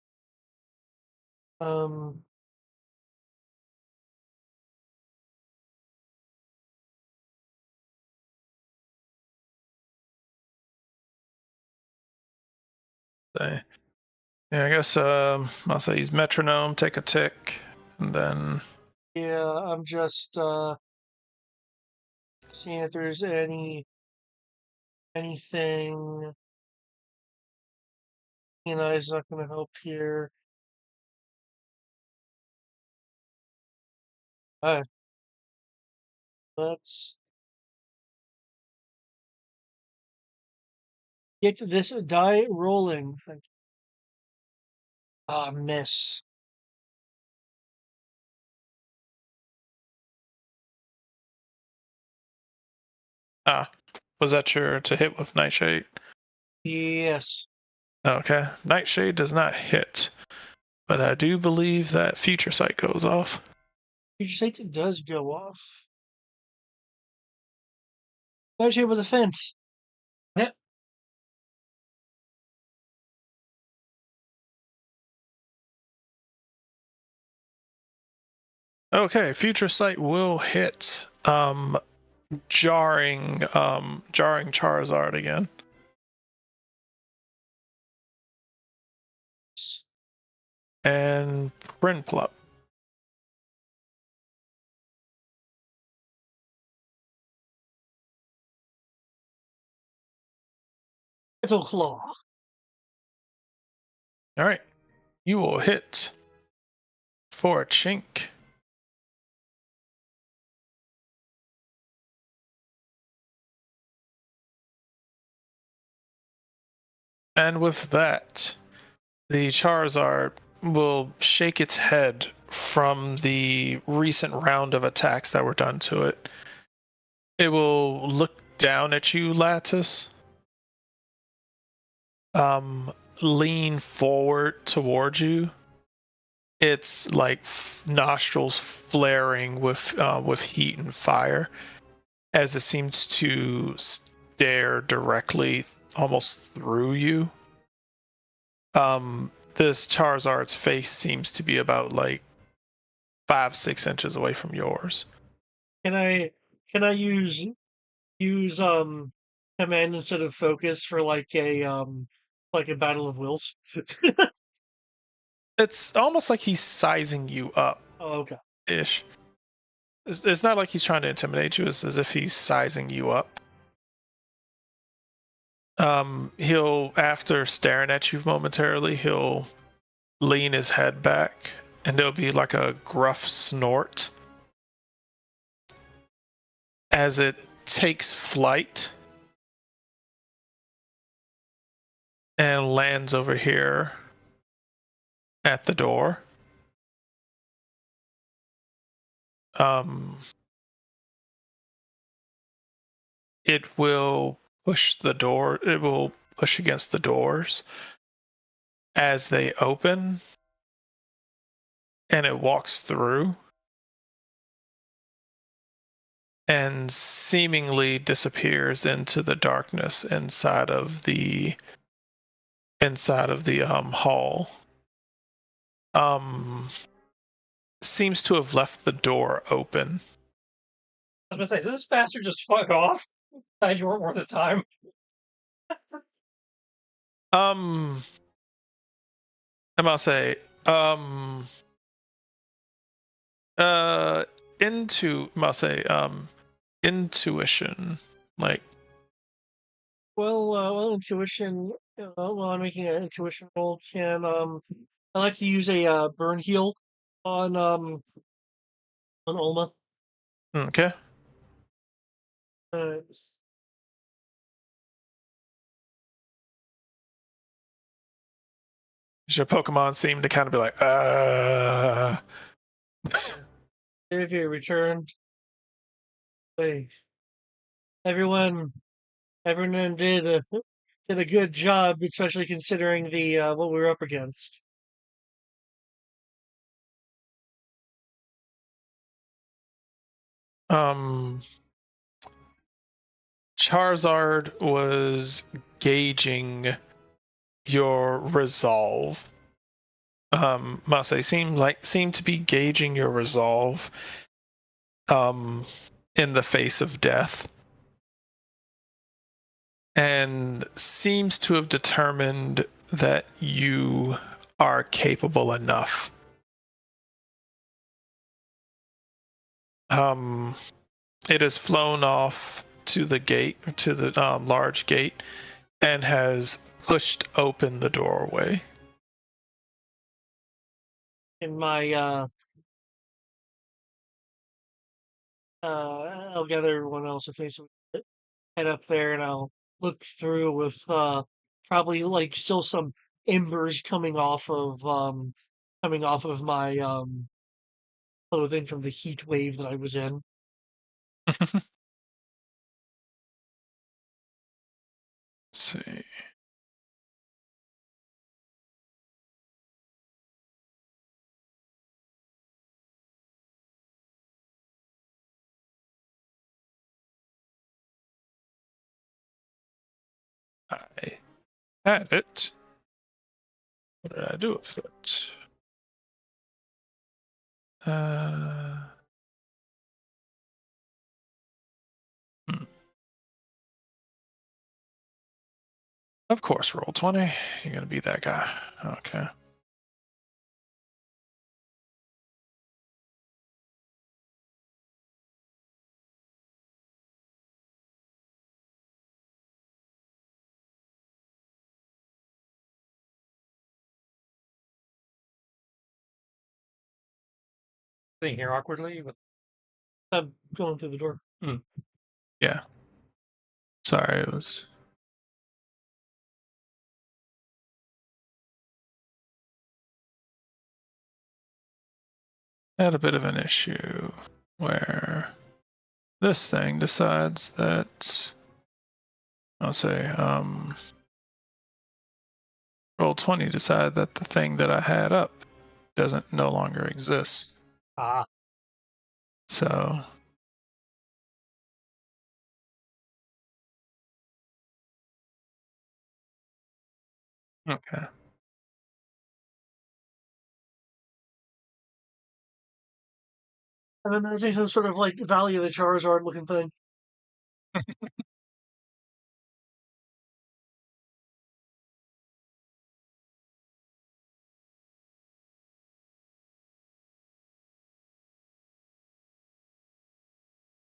So, yeah, I guess I'll say he's metronome, take a tick, and then Yeah, I'm just seeing if there's anything. Is not going to help here. Alright, let's get this die rolling. Ah, miss. was that your to hit with Nightshade? Yes. Okay, Nightshade does not hit, but I do believe that Future Sight goes off. Future Sight does go off. Nightshade with a fence. Yep. Okay, Future Sight will hit. Jarring Charizard again. And Prinplup. Metal Claw. All right, you will hit for a chink. And with that, the Charizard will shake its head from the recent round of attacks that were done to it. It will look down at you, Lattice. Lean forward towards you. Its like nostrils flaring with heat and fire, as it seems to stare directly, almost through you. This Charizard's face seems to be about like 5-6 inches away from yours. Can I use command instead of focus for like a battle of wills? It's almost like he's sizing you up Oh, okay. ish. It's not like he's trying to intimidate you. It's as if he's sizing you up. He'll, after staring at you momentarily, he'll lean his head back, and there'll be like a gruff snort as it takes flight and lands over here at the door. It will push the door. It will push against the doors as they open, and it walks through and seemingly disappears into the darkness inside of the hall. Seems to have left the door open. I was gonna say, does this bastard just fuck off? Decide you weren't worth his time. I must say, intuition, like, Intuition. While I'm making an intuition roll, I like to use a burn heal on Olma. okay. Uh, Your Pokemon seem to kind of be like, If you return, hey, everyone did a good job, especially considering the what we were up against. Charizard was gauging your resolve. Mase seem to be gauging your resolve in the face of death, and seems to have determined that you are capable enough. It has flown off to the gate, to the large gate, and has pushed open the doorway. In my I'll gather everyone else if they head up there, and I'll look through with probably like still some embers coming off of my clothing from the heat wave that I was in. Let's see. I had it. What did I do with it? Of course, roll 20. You're gonna be that guy. Okay. Sitting here awkwardly with I'm going through the door. Yeah. Sorry, it was. I had a bit of an issue where this thing decides that I'll say roll 20 decide that the thing that I had up doesn't no longer exist. Ah, So okay. I'm imagining some sort of like Valley of the Charizard looking thing.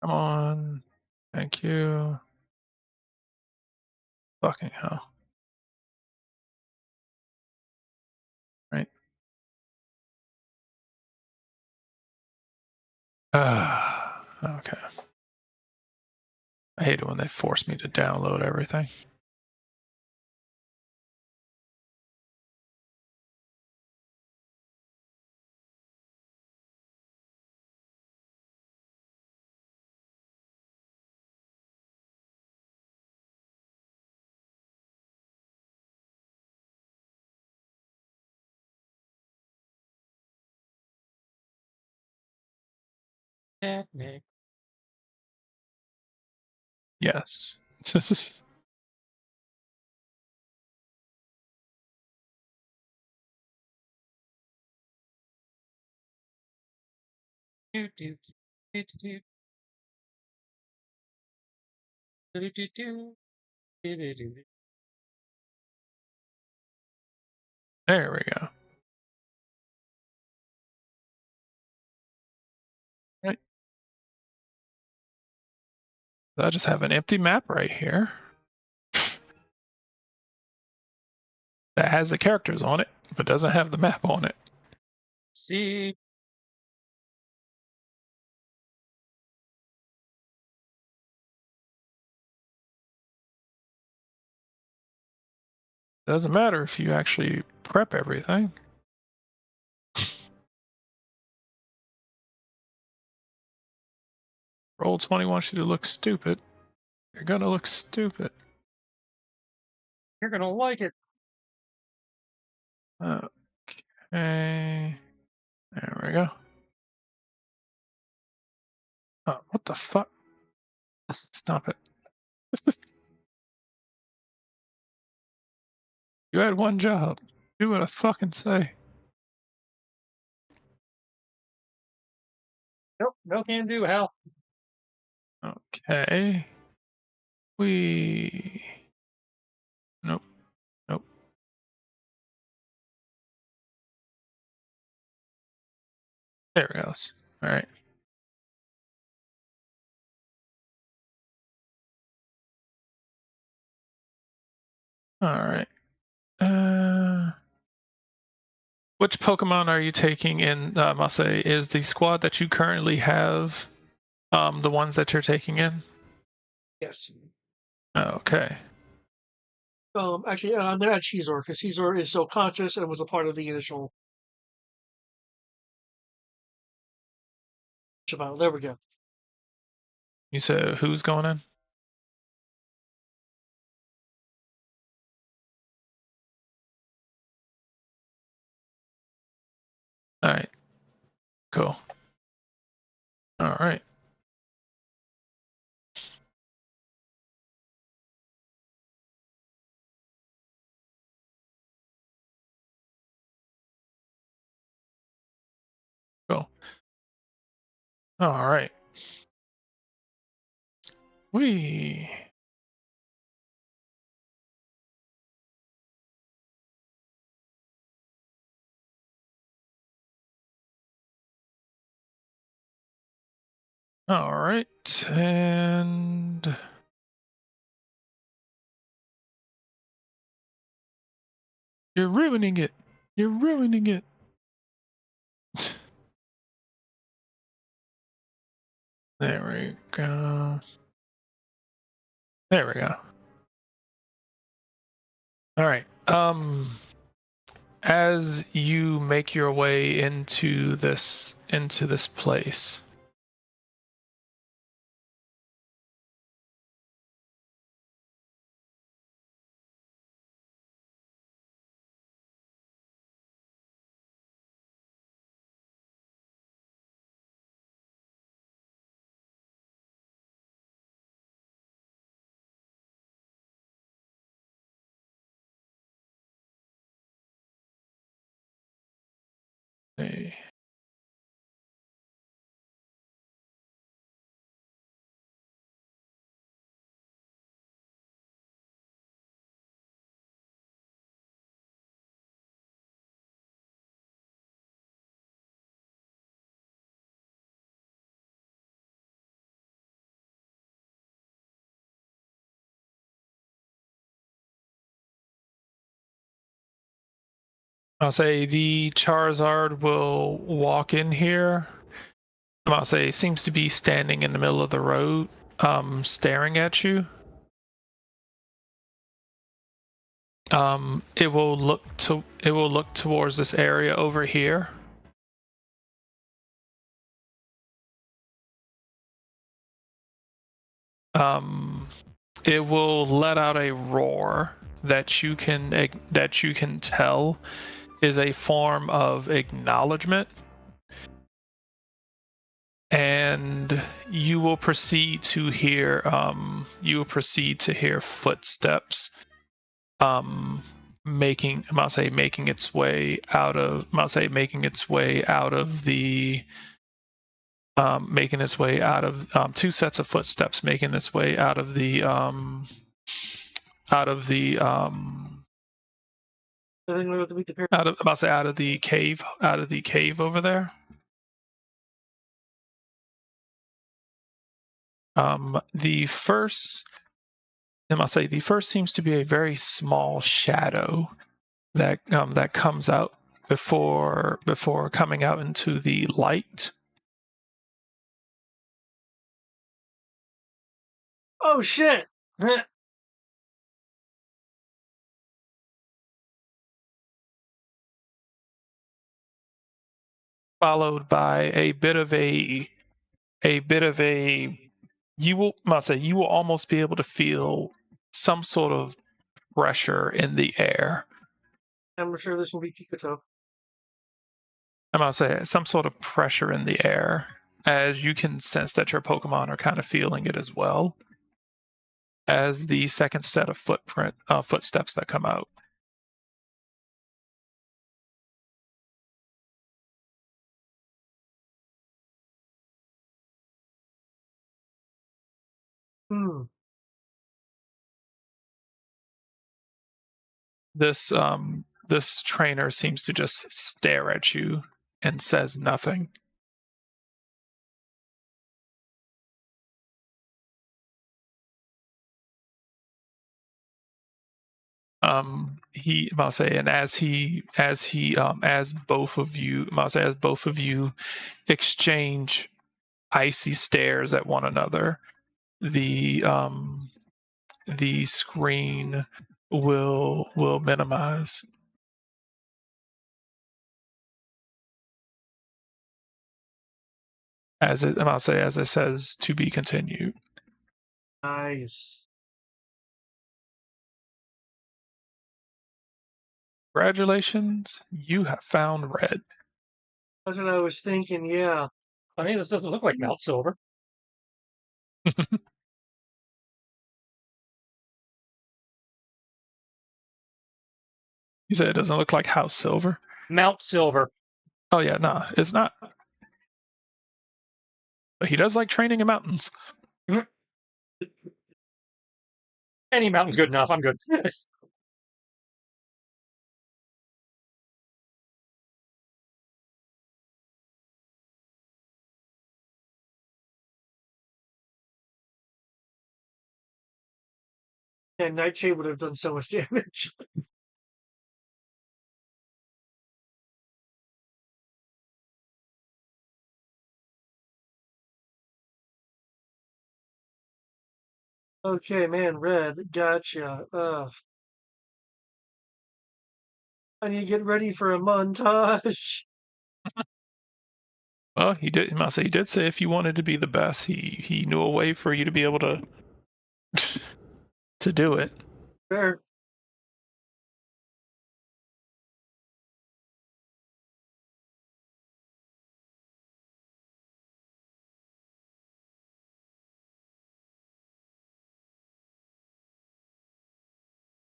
Come on. Thank you. Fucking hell. Right. Okay. I hate it when they force me to download everything. technic. Yes. Do, do, do, do, do, do, do, do, do, do, do. There we go. Right. I just have an empty map right here that has the characters on it, but doesn't have the map on it. See, Doesn't matter if you actually prep everything. Roll 20 wants you to look stupid. You're gonna look stupid. you're gonna like it. Okay. There we go. Oh, what the fuck? Stop it. You had one job. Do what I fucking say. Nope, no can do, Hal. Okay. Nope. Nope. There it goes. All right. All right. Which Pokemon are you taking in? Must say, is the squad that you currently have the ones that you're taking in? Yes. Okay. Actually, I'm gonna add Caesar because Caesar is still conscious and was a part of the initial. There we go. You said who's going in? All right. Cool. All right. Cool. All right. We. All right. And. You're ruining it. You're ruining it. There we go. There we go. All right. As you make your way into this place, hey, I'll say the Charizard will walk in here. I'll say seems to be standing in the middle of the road, staring at you. It will look towards this area over here. It will let out a roar that you can tell is a form of acknowledgement, and you will proceed to hear footsteps making its way out of two sets of footsteps making its way out of the out of the cave over there. The first seems to be a very small shadow that comes out before coming out into the light. Oh shit! Followed by a bit of a you will almost be able to feel some sort of pressure in the air. I'm sure this will be Pikachu. I'm gonna say some sort of pressure in the air, as you can sense that your Pokemon are kind of feeling it as well, as the second set of footsteps that come out. this trainer seems to just stare at you and says nothing. I'll say, and as both of you, I'll say, as both of you exchange icy stares at one another, the screen will minimize. I'll say, as it says, to be continued. Nice. Congratulations, you have found red. That's what I was thinking. Yeah. Funny, this doesn't look like Mount Silver. You said it doesn't look like House Silver? Mount Silver. Oh yeah, no, it's not. But he does like training in mountains. Any mountain's good enough. I'm good. And Nightshade would have done so much damage. Okay, man, red. Gotcha. I need to get ready for a montage. Well, he did. He did say if you wanted to be the best, he knew a way for you to be able to to do it. Fair.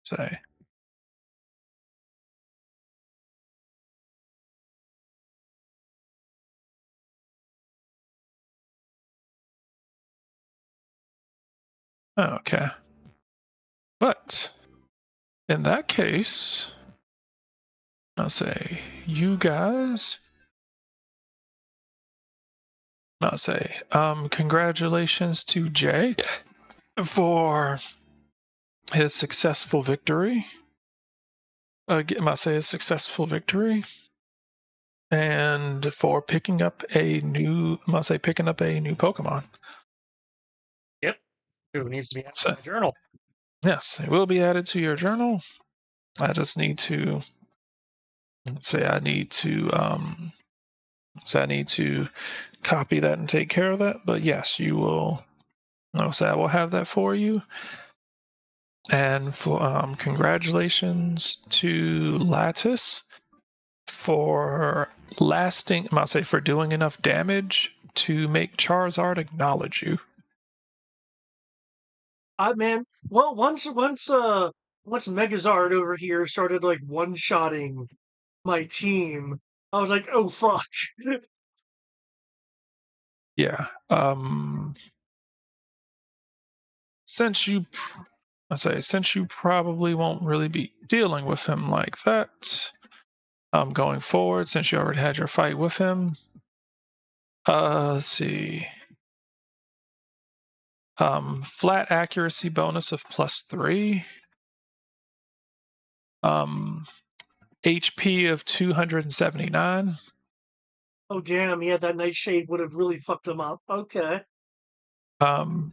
Say. Okay. But in that case, I'll say you guys. I'll say congratulations to Jay for his successful victory. I'll say his successful victory, and for picking up a new. Picking up a new Pokemon. Yep. Who needs to be So- in my journal? Yes, it will be added to your journal. I just need to say I need to copy that and take care of that. But yes, you will. I'll say I will have that for you. And for congratulations to Lattice for for doing enough damage to make Charizard acknowledge you. Man, well, once Megazard over here started like one-shotting my team, I was like, oh fuck. Yeah. Since you probably won't really be dealing with him like that going forward, since you already had your fight with him. Let's see. Flat accuracy bonus of +3. HP of 279. Oh damn, yeah, that Nightshade would have really fucked him up. Okay. I'll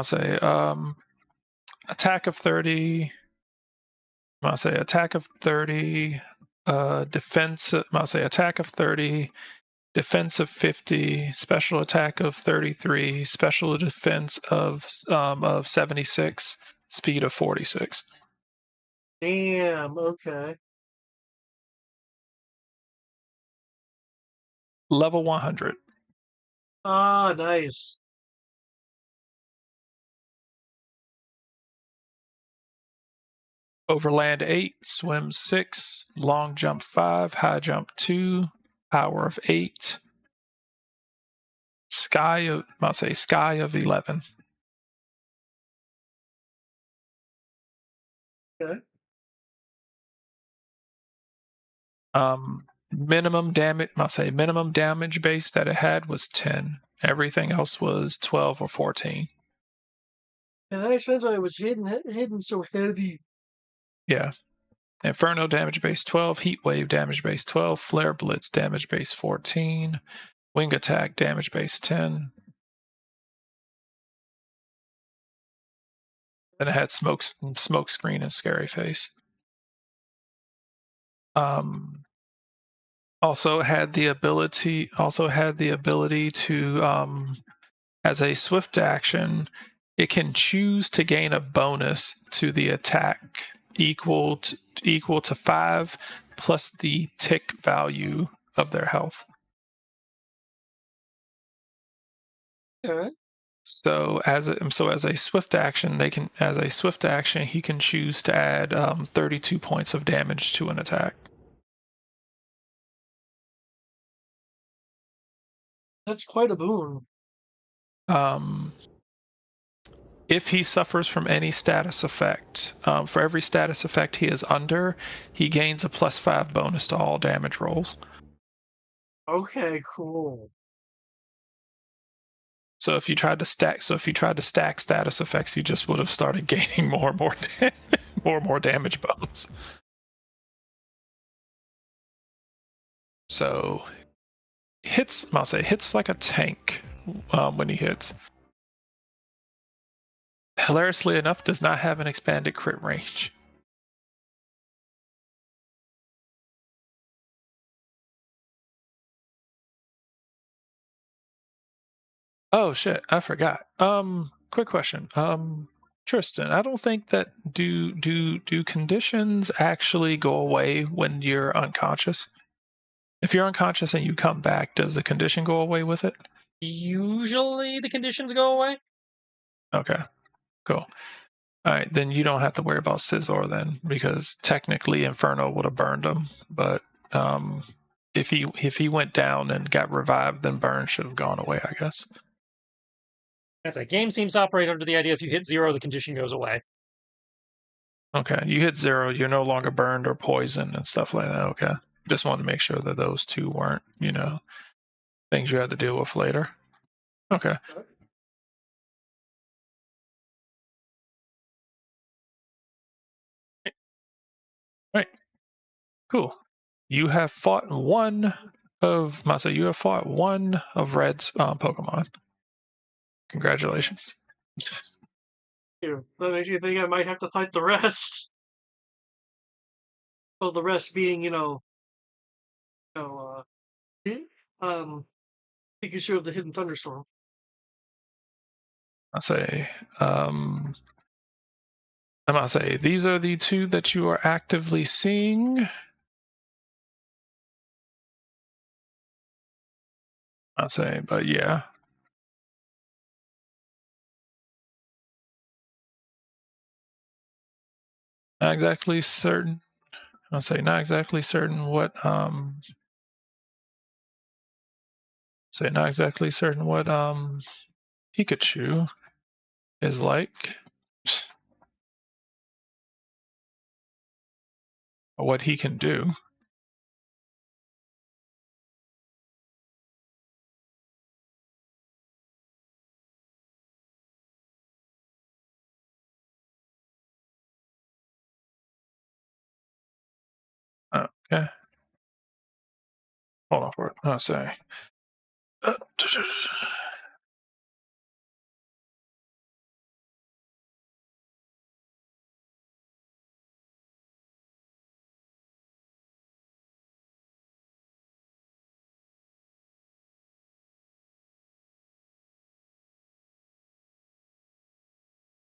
say attack of 30. I'll say attack of 30. Defense. I'll say attack of 30. Defense of 50. Special attack of 33. Special defense of 76. Speed of 46. Damn. Okay. Level 100. Ah, nice. Overland 8, swim 6, long jump 5, high jump 2, power of 8, sky of 11. Okay. Minimum damage, I'll say minimum damage base that it had was 10. Everything else was 12 or 14. And that explains why it was hidden so heavy. Yeah. Inferno damage base 12, Heat Wave damage base 12, Flare Blitz damage base 14, Wing Attack damage base 10. Then it had smoke screen and scary face. Also had the ability to as a swift action, it can choose to gain a bonus to the attack equal to 5 plus the tick value of their health. Okay. So as a swift action, he can choose to add 32 points of damage to an attack. That's quite a boon. If he suffers from any status effect, for every status effect he is under, he gains a +5 bonus to all damage rolls. Okay, cool. So if you tried to stack status effects, you just would have started gaining more and more damage bonus. So I'll say hits like a tank when he hits. Hilariously enough, does not have an expanded crit range. Oh shit, I forgot. Quick question. Tristan, I don't think that do conditions actually go away when you're unconscious? If you're unconscious and you come back, does the condition go away with it? Usually the conditions go away. Okay, cool. All right, then you don't have to worry about Scizor then, because technically Inferno would have burned him. But if he went down and got revived, then burn should have gone away, I guess. That's a game seems to operate under the idea if you hit 0, the condition goes away. Okay, you hit 0, you're no longer burned or poisoned and stuff like that. Okay, just wanted to make sure that those two weren't, things you had to deal with later. Okay. Right. Cool. You have fought one of Masa. You have fought one of Red's Pokemon. Congratulations. That makes you think I might have to fight the rest. Well, the rest being, Pikachu of the Hidden Thunderstorm. I say, I must say, these are the two that you are actively seeing. I'll say, but yeah. Not exactly certain. I'll say, not exactly certain what, Pikachu is like. Or what he can do. Okay. Hold on for it. I'll say.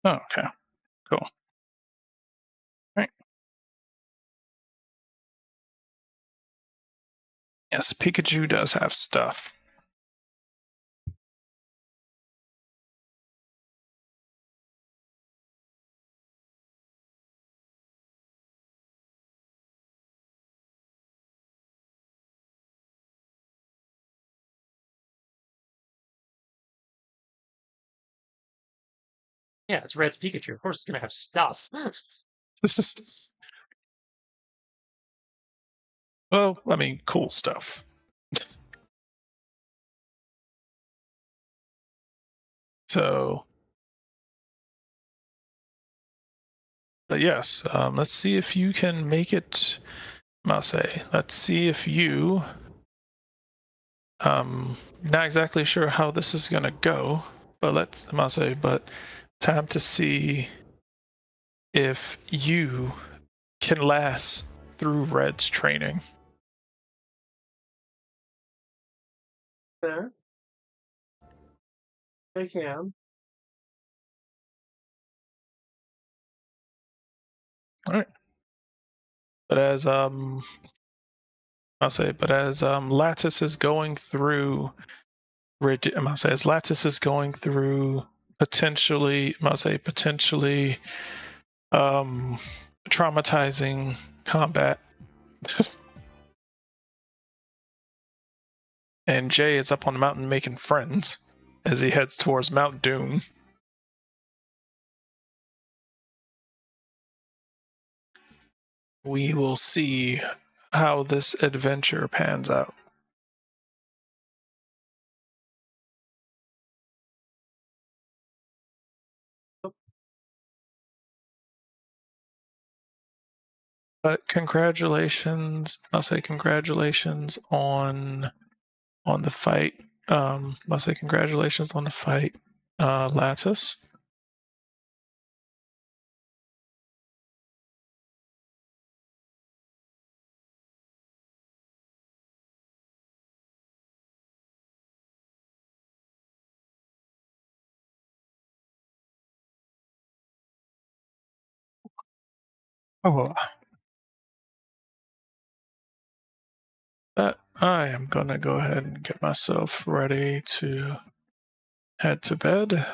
Okay. Cool. Right. Yes, Pikachu does have stuff. Yeah, it's Red's Pikachu. Of course, it's gonna have stuff. This is, well, I mean, cool stuff. So, but yes, let's see if you can make it, Mase. Let's see if you, not exactly sure how this is gonna go, but but time to see if you can last through Red's training. There. I can. All right. But as Lattice is going through, as Lattice is going through potentially traumatizing combat, and Jay is up on the mountain making friends as he heads towards Mount Doom. We will see how this adventure pans out. But congratulations, I'll say congratulations on the fight. I'll say congratulations on the fight, Lattice. Oh, but I am gonna go ahead and get myself ready to head to bed,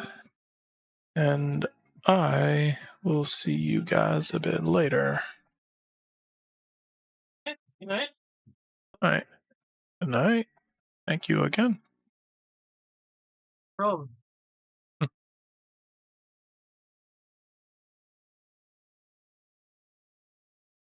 and I will see you guys a bit later. Good night. All right. Good night. Thank you again. Problem.